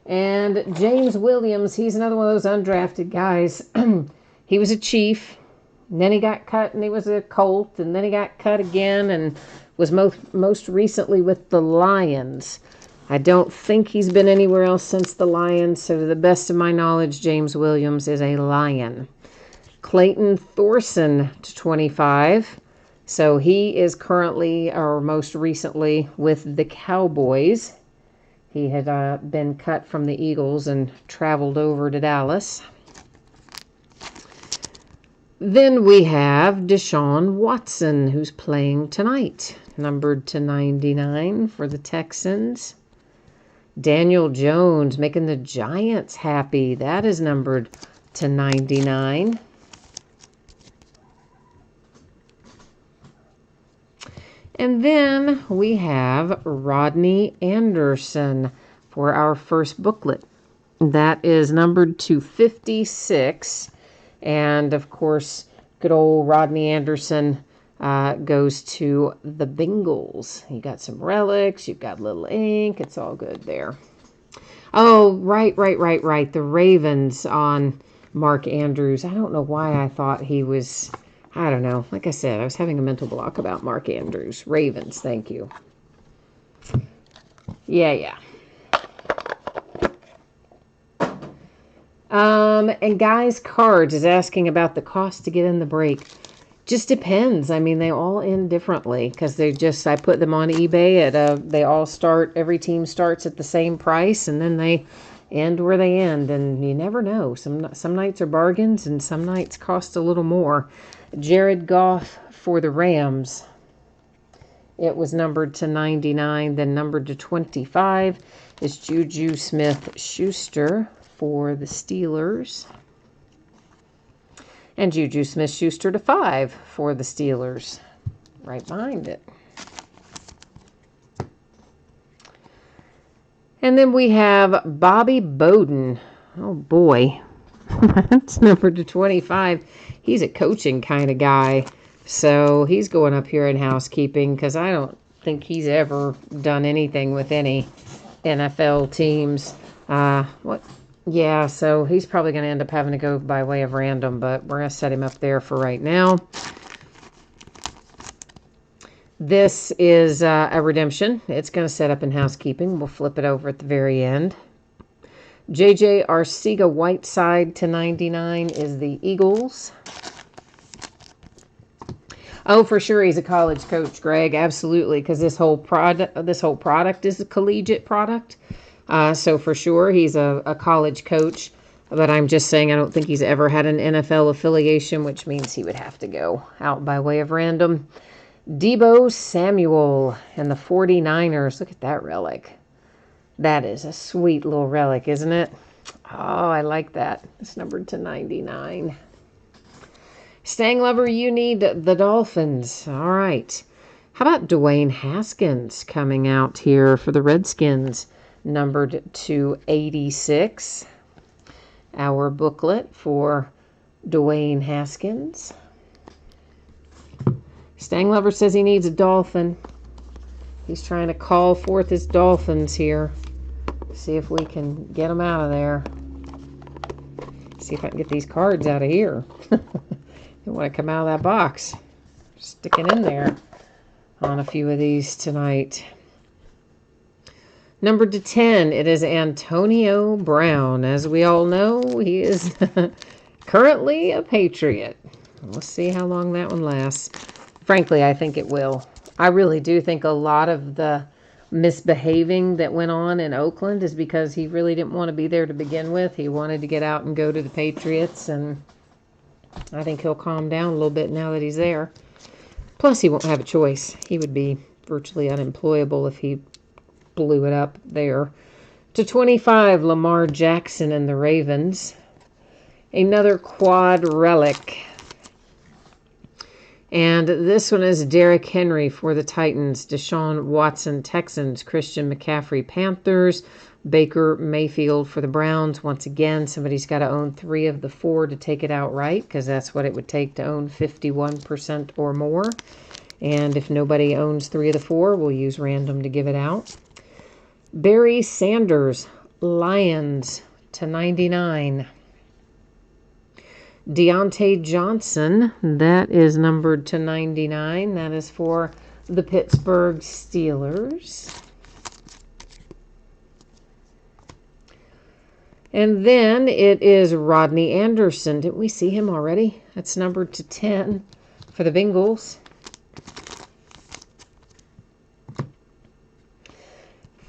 And James Williams, he's another one of those undrafted guys. He was a Chief, and then he got cut, and he was a Colt, and then he got cut again, and was most recently with the Lions. I don't think he's been anywhere else since the Lions, so to the best of my knowledge, James Williams is a Lion. Clayton Thorson to 25. So he is currently, or most recently, with the Cowboys. He had been cut from the Eagles and traveled over to Dallas. Then we have Deshaun Watson, who's playing tonight, numbered to 99 for the Texans. Daniel Jones making the Giants happy. That is numbered to 99. And then we have Rodney Anderson for our first booklet. That is numbered to 56. And, of course, good old Rodney Anderson goes to the Bengals. You got some relics. You've got little ink. It's all good there. Oh, right. The Ravens on Mark Andrews. I don't know why I thought he was... I don't know. Like I said, I was having a mental block about Mark Andrews. Ravens, thank you. Yeah. And Guys Cards is asking about the cost to get in the break. Just depends. I mean, they all end differently because I put them on eBay they all start, every team starts at the same price and then they end where they end. And you never know. Some nights are bargains and some nights cost a little more. Jared Goff for the Rams. It was numbered to 99, then numbered to 25 is Juju Smith-Schuster for the Steelers. And Juju Smith-Schuster to 5 for the Steelers. Right behind it. And then we have Bobby Bowden. Oh boy. That's numbered to 25. He's a coaching kind of guy. So he's going up here in housekeeping because I don't think he's ever done anything with any NFL teams. Yeah, so he's probably going to end up having to go by way of random, but we're going to set him up there for right now. This is a redemption. It's going to set up in housekeeping. We'll flip it over at the very end. J.J. Arcega-Whiteside to 99 is the Eagles. Oh, for sure, he's a college coach, Greg. Absolutely, because this whole product is a collegiate product. So for sure, he's a college coach. But I'm just saying I don't think he's ever had an NFL affiliation, which means he would have to go out by way of random. Deebo Samuel and the 49ers. Look at that relic. That is a sweet little relic, isn't it? Oh, I like that. It's numbered to 99. Stang Lover, you need the Dolphins. All right. How about Dwayne Haskins coming out here for the Redskins, numbered to 86. Our booklet for Dwayne Haskins. Stang Lover says he needs a Dolphin. He's trying to call forth his Dolphins here. See if we can get them out of there. See if I can get these cards out of here. They want to come out of that box. Sticking in there on a few of these tonight. Numbered to 10, it is Antonio Brown. As we all know, he is currently a Patriot. We'll see how long that one lasts. Frankly, I think it will. I really do think a lot of the misbehaving that went on in Oakland is because he really didn't want to be there to begin with. He wanted to get out and go to the Patriots, and I think he'll calm down a little bit now that he's there. Plus, he won't have a choice. He would be virtually unemployable if he blew it up there. To 25, Lamar Jackson and the Ravens. Another quad relic. And this one is Derrick Henry for the Titans, Deshaun Watson, Texans, Christian McCaffrey, Panthers, Baker Mayfield for the Browns. Once again, somebody's got to own 3 of the 4 to take it outright, because that's what it would take to own 51% or more. And if nobody owns 3 of the 4, we'll use random to give it out. Barry Sanders, Lions to 99. Deontay Johnson, that is numbered to 99. That is for the Pittsburgh Steelers. And then it is Rodney Anderson. Didn't we see him already? That's numbered to 10 for the Bengals.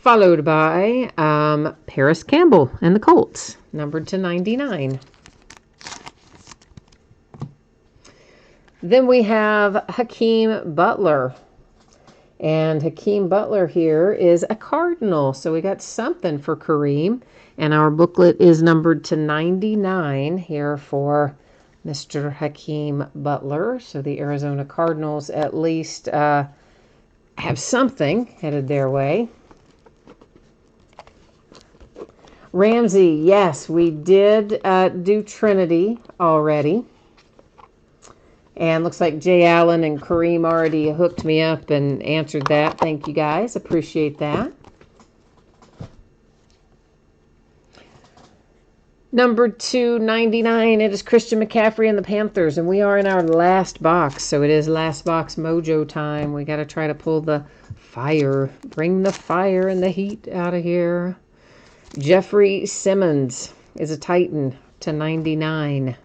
Followed by Paris Campbell and the Colts, numbered to 99. Then we have Hakeem Butler. And Hakeem Butler here is a Cardinal. So we got something for Kareem. And our booklet is numbered to 99 here for Mr. Hakeem Butler. So the Arizona Cardinals at least have something headed their way. Ramsey, yes, we did do Trinity already. And looks like Jay Allen and Kareem already hooked me up and answered that. Thank you guys. Appreciate that. Number 299, it is Christian McCaffrey and the Panthers. And we are in our last box. So it is last box mojo time. We got to try to pull the fire. Bring the fire and the heat out of here. Jeffrey Simmons is a Titan to 99.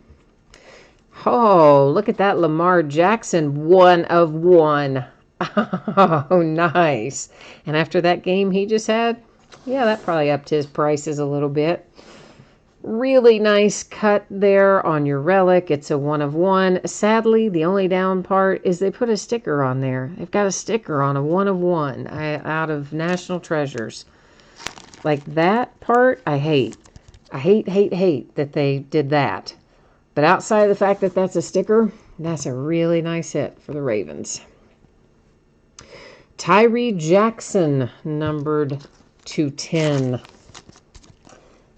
Oh, look at that Lamar Jackson, 1 of 1. Oh, nice. And after that game he just had, yeah, that probably upped his prices a little bit. Really nice cut there on your relic. It's a 1 of 1. Sadly, the only down part is they put a sticker on there. They've got a sticker on a 1 of 1 out of National Treasures. Like that part, I hate. I hate that they did that. But outside of the fact that that's a sticker, that's a really nice hit for the Ravens. Tyree Jackson, numbered to 10.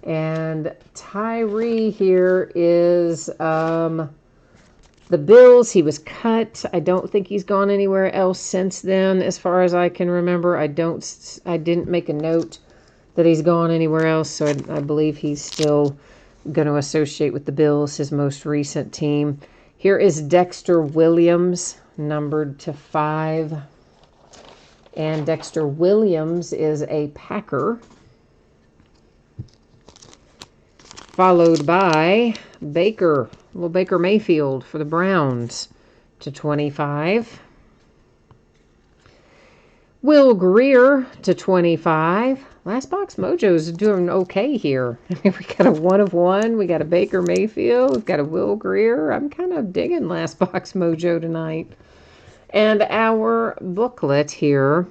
And Tyree here is the Bills. He was cut. I don't think he's gone anywhere else since then, as far as I can remember. I didn't make a note that he's gone anywhere else, so I believe he's still going to associate with the Bills, his most recent team. Here is Dexter Williams, numbered to 5. And Dexter Williams is a Packer. Followed by Baker Mayfield for the Browns to 25. Will Greer to 25. Last box mojo's doing okay here. I mean, we got a 1 of 1. We got a Baker Mayfield. We've got a Will Greer. I'm kind of digging last box mojo tonight. And our booklet here,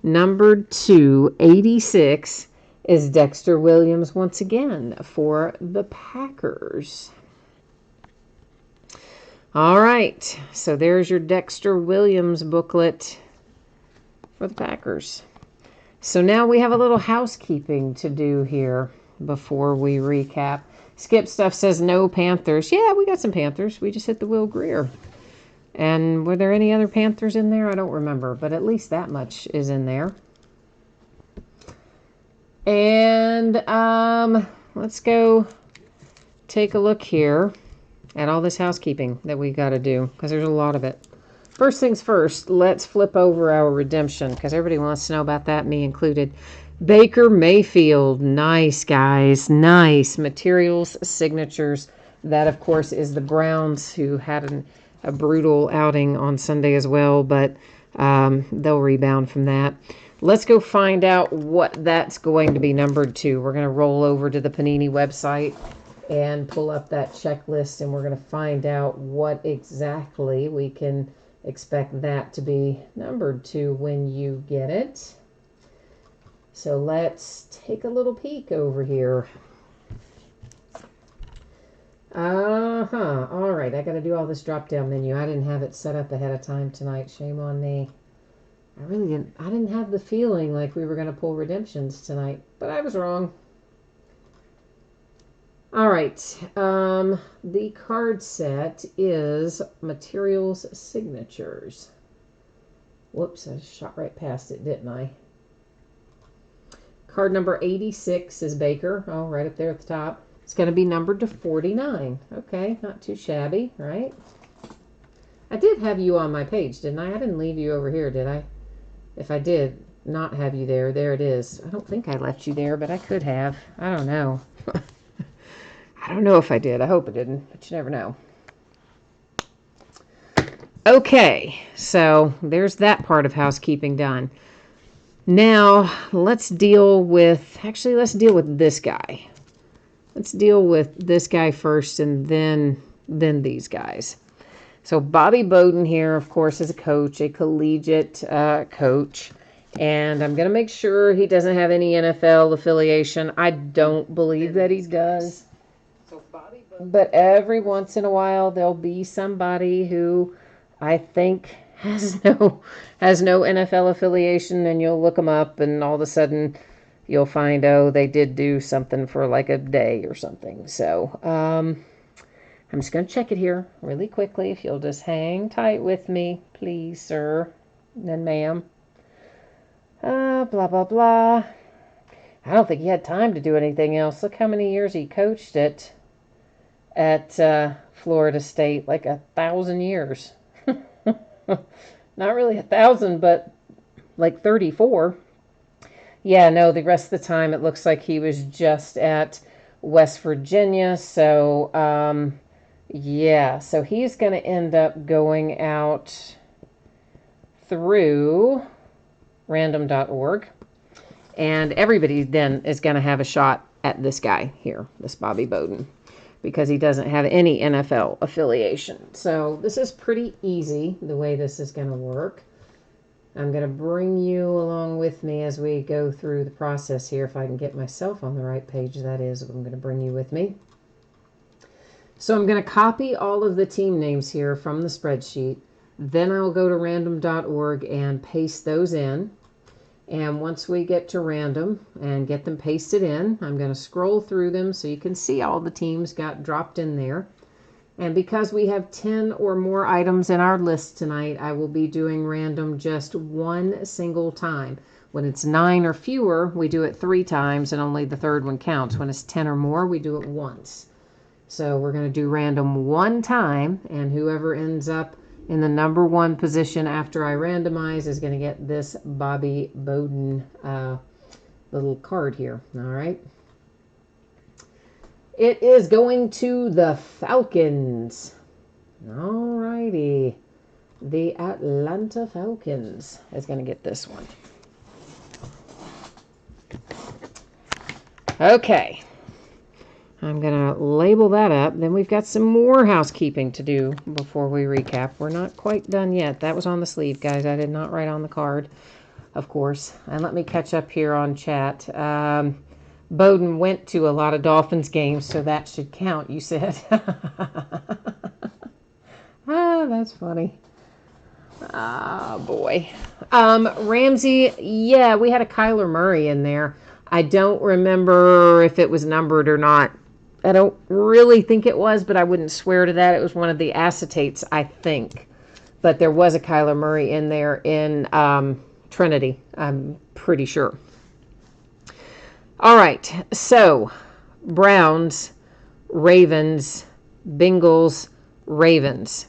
numbered to 86, is Dexter Williams once again for the Packers. All right, so there's your Dexter Williams booklet for the Packers. So now we have a little housekeeping to do here before we recap. Skip Stuff says no Panthers. Yeah, we got some Panthers. We just hit the Will Greer. And were there any other Panthers in there? I don't remember, but at least that much is in there. And let's go take a look here at all this housekeeping that we got to do, because there's a lot of it. First things first, let's flip over our redemption, because everybody wants to know about that, me included. Baker Mayfield. Nice, guys. Nice. Materials, signatures. That, of course, is the Browns, who had a brutal outing on Sunday as well, but they'll rebound from that. Let's go find out what that's going to be numbered to. We're going to roll over to the Panini website and pull up that checklist, and we're going to find out what exactly we can expect that to be numbered to when you get it. So let's take a little peek over here. All right, I got to do all this drop-down menu. I didn't have it set up ahead of time tonight. Shame on me. I didn't have the feeling like we were going to pull redemptions tonight, but I was wrong. All right, the card set is Materials Signatures. Whoops, I shot right past it, didn't I? Card number 86 is Baker. Oh, right up there at the top. It's going to be numbered to 49. Okay, not too shabby, right? I did have you on my page, didn't I? I didn't leave you over here, did I? If I did not have you there, there it is. I don't think I left you there, but I could have. I don't know. I don't know if I did. I hope I didn't, but you never know. Okay, so there's that part of housekeeping done. Now, let's deal with this guy. Let's deal with this guy first and then these guys. So Bobby Bowden here, of course, is a coach, a collegiate coach. And I'm going to make sure he doesn't have any NFL affiliation. I don't believe that he does. But every once in a while, there'll be somebody who I think has no NFL affiliation, and you'll look them up, and all of a sudden you'll find, oh, they did do something for like a day or something. So I'm just going to check it here really quickly. If you'll just hang tight with me, please, sir, and then ma'am. Blah, blah, blah. I don't think he had time to do anything else. Look how many years he coached it at Florida State, like 1,000 years. Not really 1,000, but like 34. Yeah, no, the rest of the time it looks like he was just at West Virginia. So, yeah, so he's going to end up going out through random.org. And everybody then is going to have a shot at this guy here, this Bobby Bowden, because he doesn't have any NFL affiliation. So this is pretty easy, the way this is going to work. I'm going to bring you along with me as we go through the process here. If I can get myself on the right page, that is, I'm going to bring you with me. So I'm going to copy all of the team names here from the spreadsheet. Then I'll go to random.org and paste those in. And once we get to random and get them pasted in, I'm going to scroll through them so you can see all the teams got dropped in there. And because we have 10 or more items in our list tonight, I will be doing random just one single time. When it's 9 or fewer, we do it 3 times and only the third one counts. When it's 10 or more, we do it once. So we're going to do random one time, and whoever ends up in the number 1 position after I randomize is going to get this Bobby Bowden little card here. All right. It is going to the Falcons. All righty. The Atlanta Falcons is going to get this one. Okay. I'm going to label that up. Then we've got some more housekeeping to do before we recap. We're not quite done yet. That was on the sleeve, guys. I did not write on the card, of course. And let me catch up here on chat. Bowden went to a lot of Dolphins games, so that should count, you said. That's funny. Boy. Ramsey, yeah, we had a Kyler Murray in there. I don't remember if it was numbered or not. I don't really think it was, but I wouldn't swear to that. It was one of the acetates, I think. But there was a Kyler Murray in there in Trinity, I'm pretty sure. All right, so Browns, Ravens, Bengals, Ravens.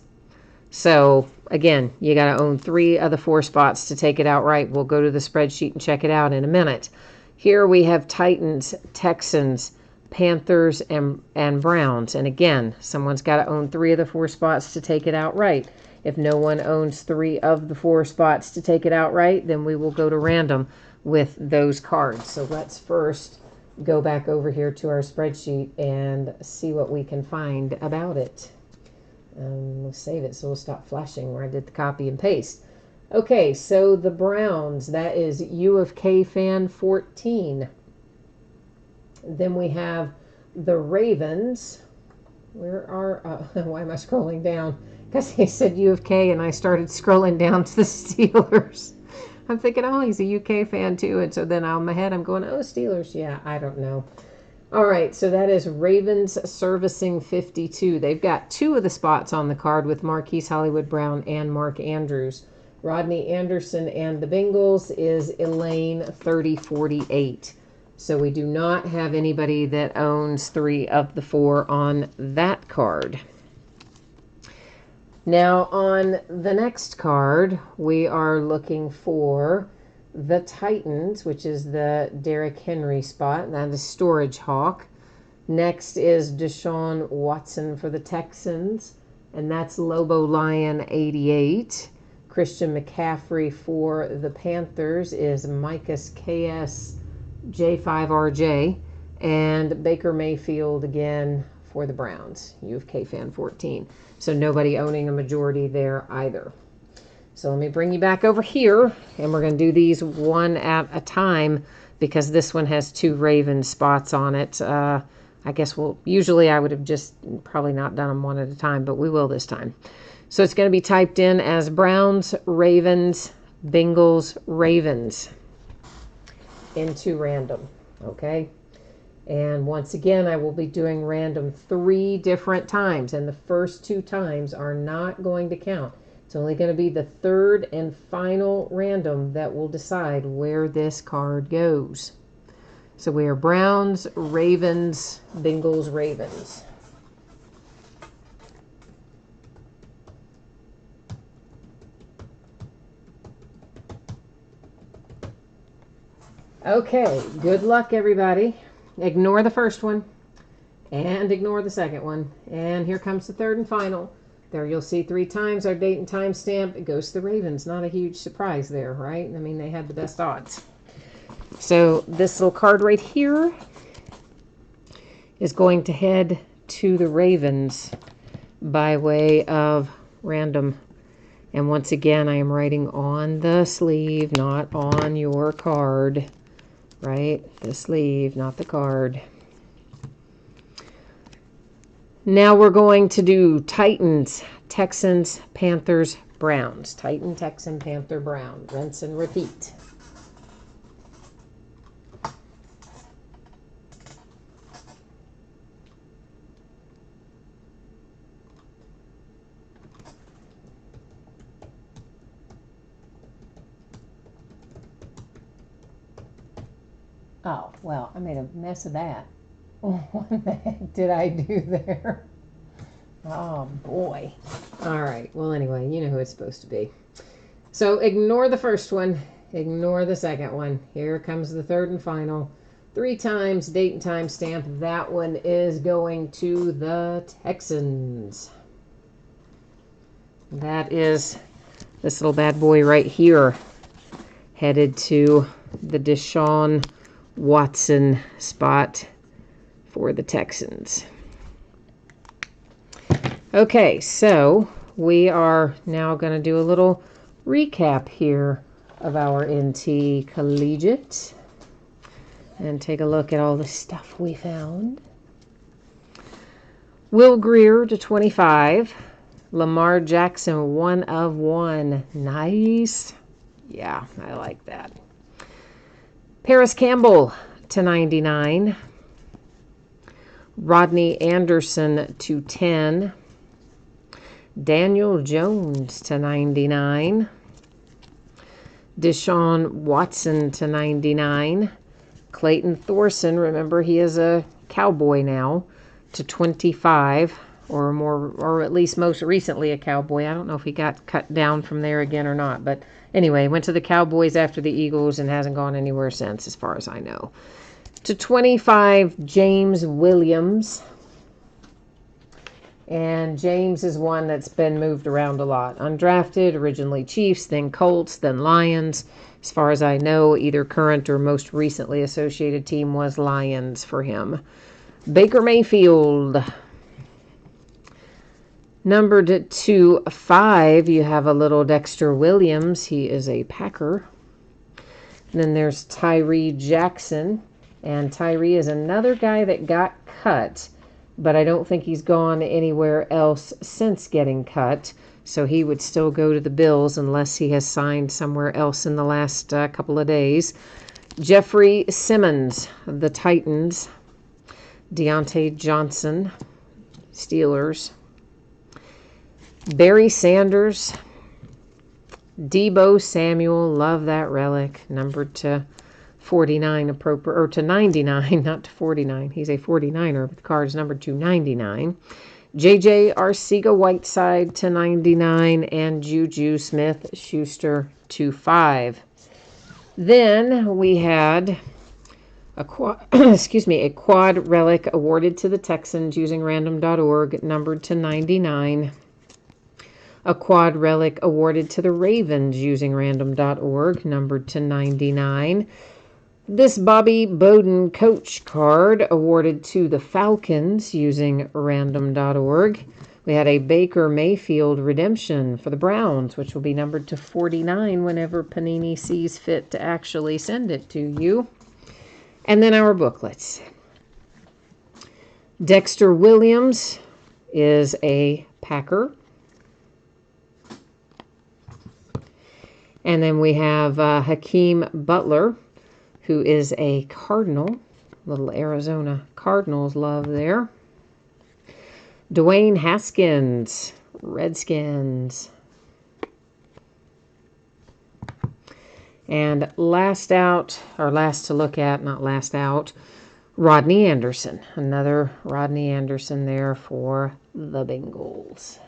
So, again, you got to own 3 of the 4 spots to take it outright. We'll go to the spreadsheet and check it out in a minute. Here we have Titans, Texans, Panthers, and Browns. And again, someone's got to own 3 of the 4 spots to take it outright. If no one owns 3 of the 4 spots to take it outright, then we will go to random with those cards. So let's first go back over here to our spreadsheet and see what we can find about it. We'll save it so we'll stop flashing where I did the copy and paste. Okay, so the Browns, that is U of K fan 14. Then we have the Ravens. Where are, why am I scrolling down? Because he said U of K and I started scrolling down to the Steelers. I'm thinking, oh, he's a UK fan too. And so then on my head, I'm going, oh, Steelers. Yeah, I don't know. All right, so that is Ravens servicing 52. They've got 2 of the spots on the card with Marquise Hollywood Brown and Mark Andrews. Rodney Anderson and the Bengals is Elaine 3048. So we do not have anybody that owns 3 of the 4 on that card. Now on the next card, we are looking for the Titans, which is the Derrick Henry spot. That is Storage Hawk. Next is Deshaun Watson for the Texans, and that's Lobo Lion 88. Christian McCaffrey for the Panthers is Micus KS J5RJ, and Baker Mayfield again for the Browns, U of K fan 14. So nobody owning a majority there either. So let me bring you back over here, and we're going to do these one at a time because this one has 2 Raven spots on it. I guess usually I would have just probably not done them one at a time, but we will this time. So it's going to be typed in as Browns, Ravens, Bengals, Ravens into random, okay? And once again, I will be doing random 3 different times, and the first 2 times are not going to count. It's only going to be the 3rd and final random that will decide where this card goes. So we are Browns, Ravens, Bengals, Ravens. Okay, good luck, everybody. Ignore the first one and ignore the second one. And here comes the 3rd and final. There you'll see 3 times our date and time stamp. It goes to the Ravens. Not a huge surprise there, right? I mean, they had the best odds. So this little card right here is going to head to the Ravens by way of random. And once again, I am writing on the sleeve, not on your card. Right? The sleeve, not the card. Now we're going to do Titans, Texans, Panthers, Browns. Titan, Texan, Panther, Brown. Rinse and repeat. Oh, well, I made a mess of that. What the heck did I do there? Oh, boy. All right. Well, anyway, you know who it's supposed to be. So ignore the first one. Ignore the second one. Here comes the 3rd and final. 3 times, date and time stamp. That one is going to the Texans. That is this little bad boy right here. Headed to the Deshaun Watson spot for the Texans. Okay, so we are now going to do a little recap here of our NT Collegiate and take a look at all the stuff we found. Will Greer to 25. Lamar Jackson 1 of 1. Nice. Yeah, I like that. Paris Campbell to 99. Rodney Anderson to 10. Daniel Jones to 99. Deshaun Watson to 99. Clayton Thorson, remember he is a Cowboy now, to 25, or more, or at least most recently a Cowboy. I don't know if he got cut down from there again or not, but anyway, went to the Cowboys after the Eagles and hasn't gone anywhere since, as far as I know. To 25, James Williams. And James is one that's been moved around a lot. Undrafted, originally Chiefs, then Colts, then Lions. As far as I know, either current or most recently associated team was Lions for him. Baker Mayfield. Numbered to 5, you have a little Dexter Williams. He is a Packer. And then there's Tyree Jackson. And Tyree is another guy that got cut but I don't think he's gone anywhere else since getting cut. So he would still go to the Bills unless he has signed somewhere else in the last couple of days. Jeffrey Simmons, the Titans. Deontay Johnson, Steelers. Barry Sanders. Deebo Samuel, love that relic, numbered to 49, or to 99, not to 49. He's a 49er, but the card is numbered to 99. J.J. Arcega-Whiteside to 99, and Juju Smith-Schuster to 5. Then we had a quad relic awarded to the Texans using random.org, numbered to 99. A quad relic awarded to the Ravens using random.org, numbered to 99. This Bobby Bowden coach card awarded to the Falcons using random.org. We had a Baker Mayfield redemption for the Browns, which will be numbered to 49 whenever Panini sees fit to actually send it to you. And then our booklets. Dexter Williams is a Packer. And then we have Hakeem Butler, who is a Cardinal. Little Arizona Cardinals love there. Dwayne Haskins, Redskins. And last to look at, Rodney Anderson. Another Rodney Anderson there for the Bengals.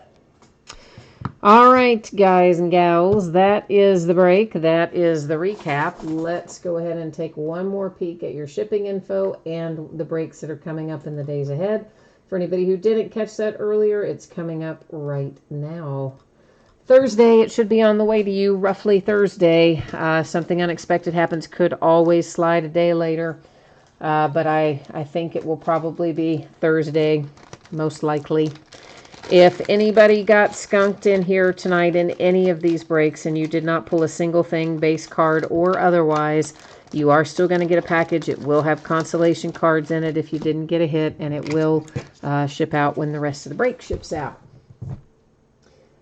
All right, guys and gals, that is the break. That is the recap. Let's go ahead and take one more peek at your shipping info and the breaks that are coming up in the days ahead. For anybody who didn't catch that earlier, it's coming up right now. Thursday, it should be on the way to you, roughly Thursday. Something unexpected happens, could always slide a day later. But I think it will probably be Thursday, most likely. If anybody got skunked in here tonight in any of these breaks and you did not pull a single thing, base card or otherwise, you are still going to get a package. It will have consolation cards in it if you didn't get a hit, and it will ship out when the rest of the break ships out.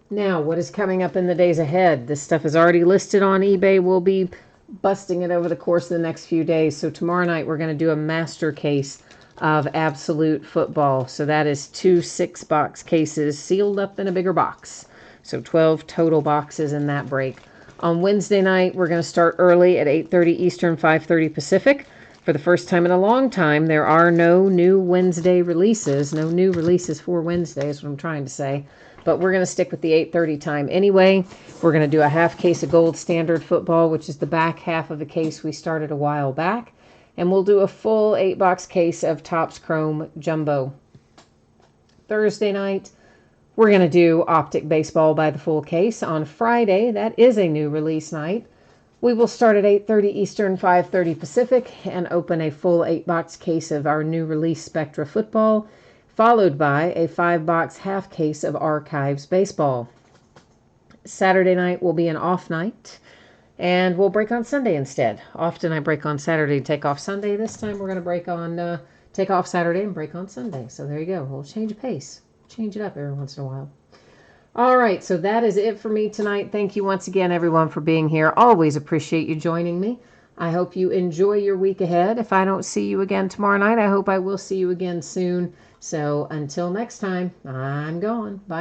Now, what is coming up in the days ahead? This stuff is already listed on eBay. We'll be busting it over the course of the next few days. So tomorrow night, we're going to do a master case of Absolute Football. So that is 2 6-box cases sealed up in a bigger box. So 12 total boxes in that break. On Wednesday night, we're going to start early at 8:30 Eastern, 5:30 Pacific. For the first time in a long time, there are no new Wednesday releases. No new releases for Wednesday is what I'm trying to say. But we're going to stick with the 8:30 time anyway. We're going to do a half case of Gold Standard Football, which is the back half of the case we started a while back. And we'll do a full 8-box case of Topps Chrome Jumbo. Thursday night, we're going to do Optic Baseball by the full case. On Friday, that is a new release night. We will start at 8:30 Eastern, 5:30 Pacific, and open a full 8-box case of our new release Spectra Football, followed by a 5-box half case of Archives Baseball. Saturday night will be an off night. And we'll break on Sunday instead. Often I break on Saturday, take off Sunday. This time we're going to take off Saturday and break on Sunday. So there you go. We'll change of pace. Change it up every once in a while. All right, so that is it for me tonight. Thank you once again, everyone, for being here. Always appreciate you joining me. I hope you enjoy your week ahead. If I don't see you again tomorrow night, I hope I will see you again soon. So until next time, I'm going. Bye.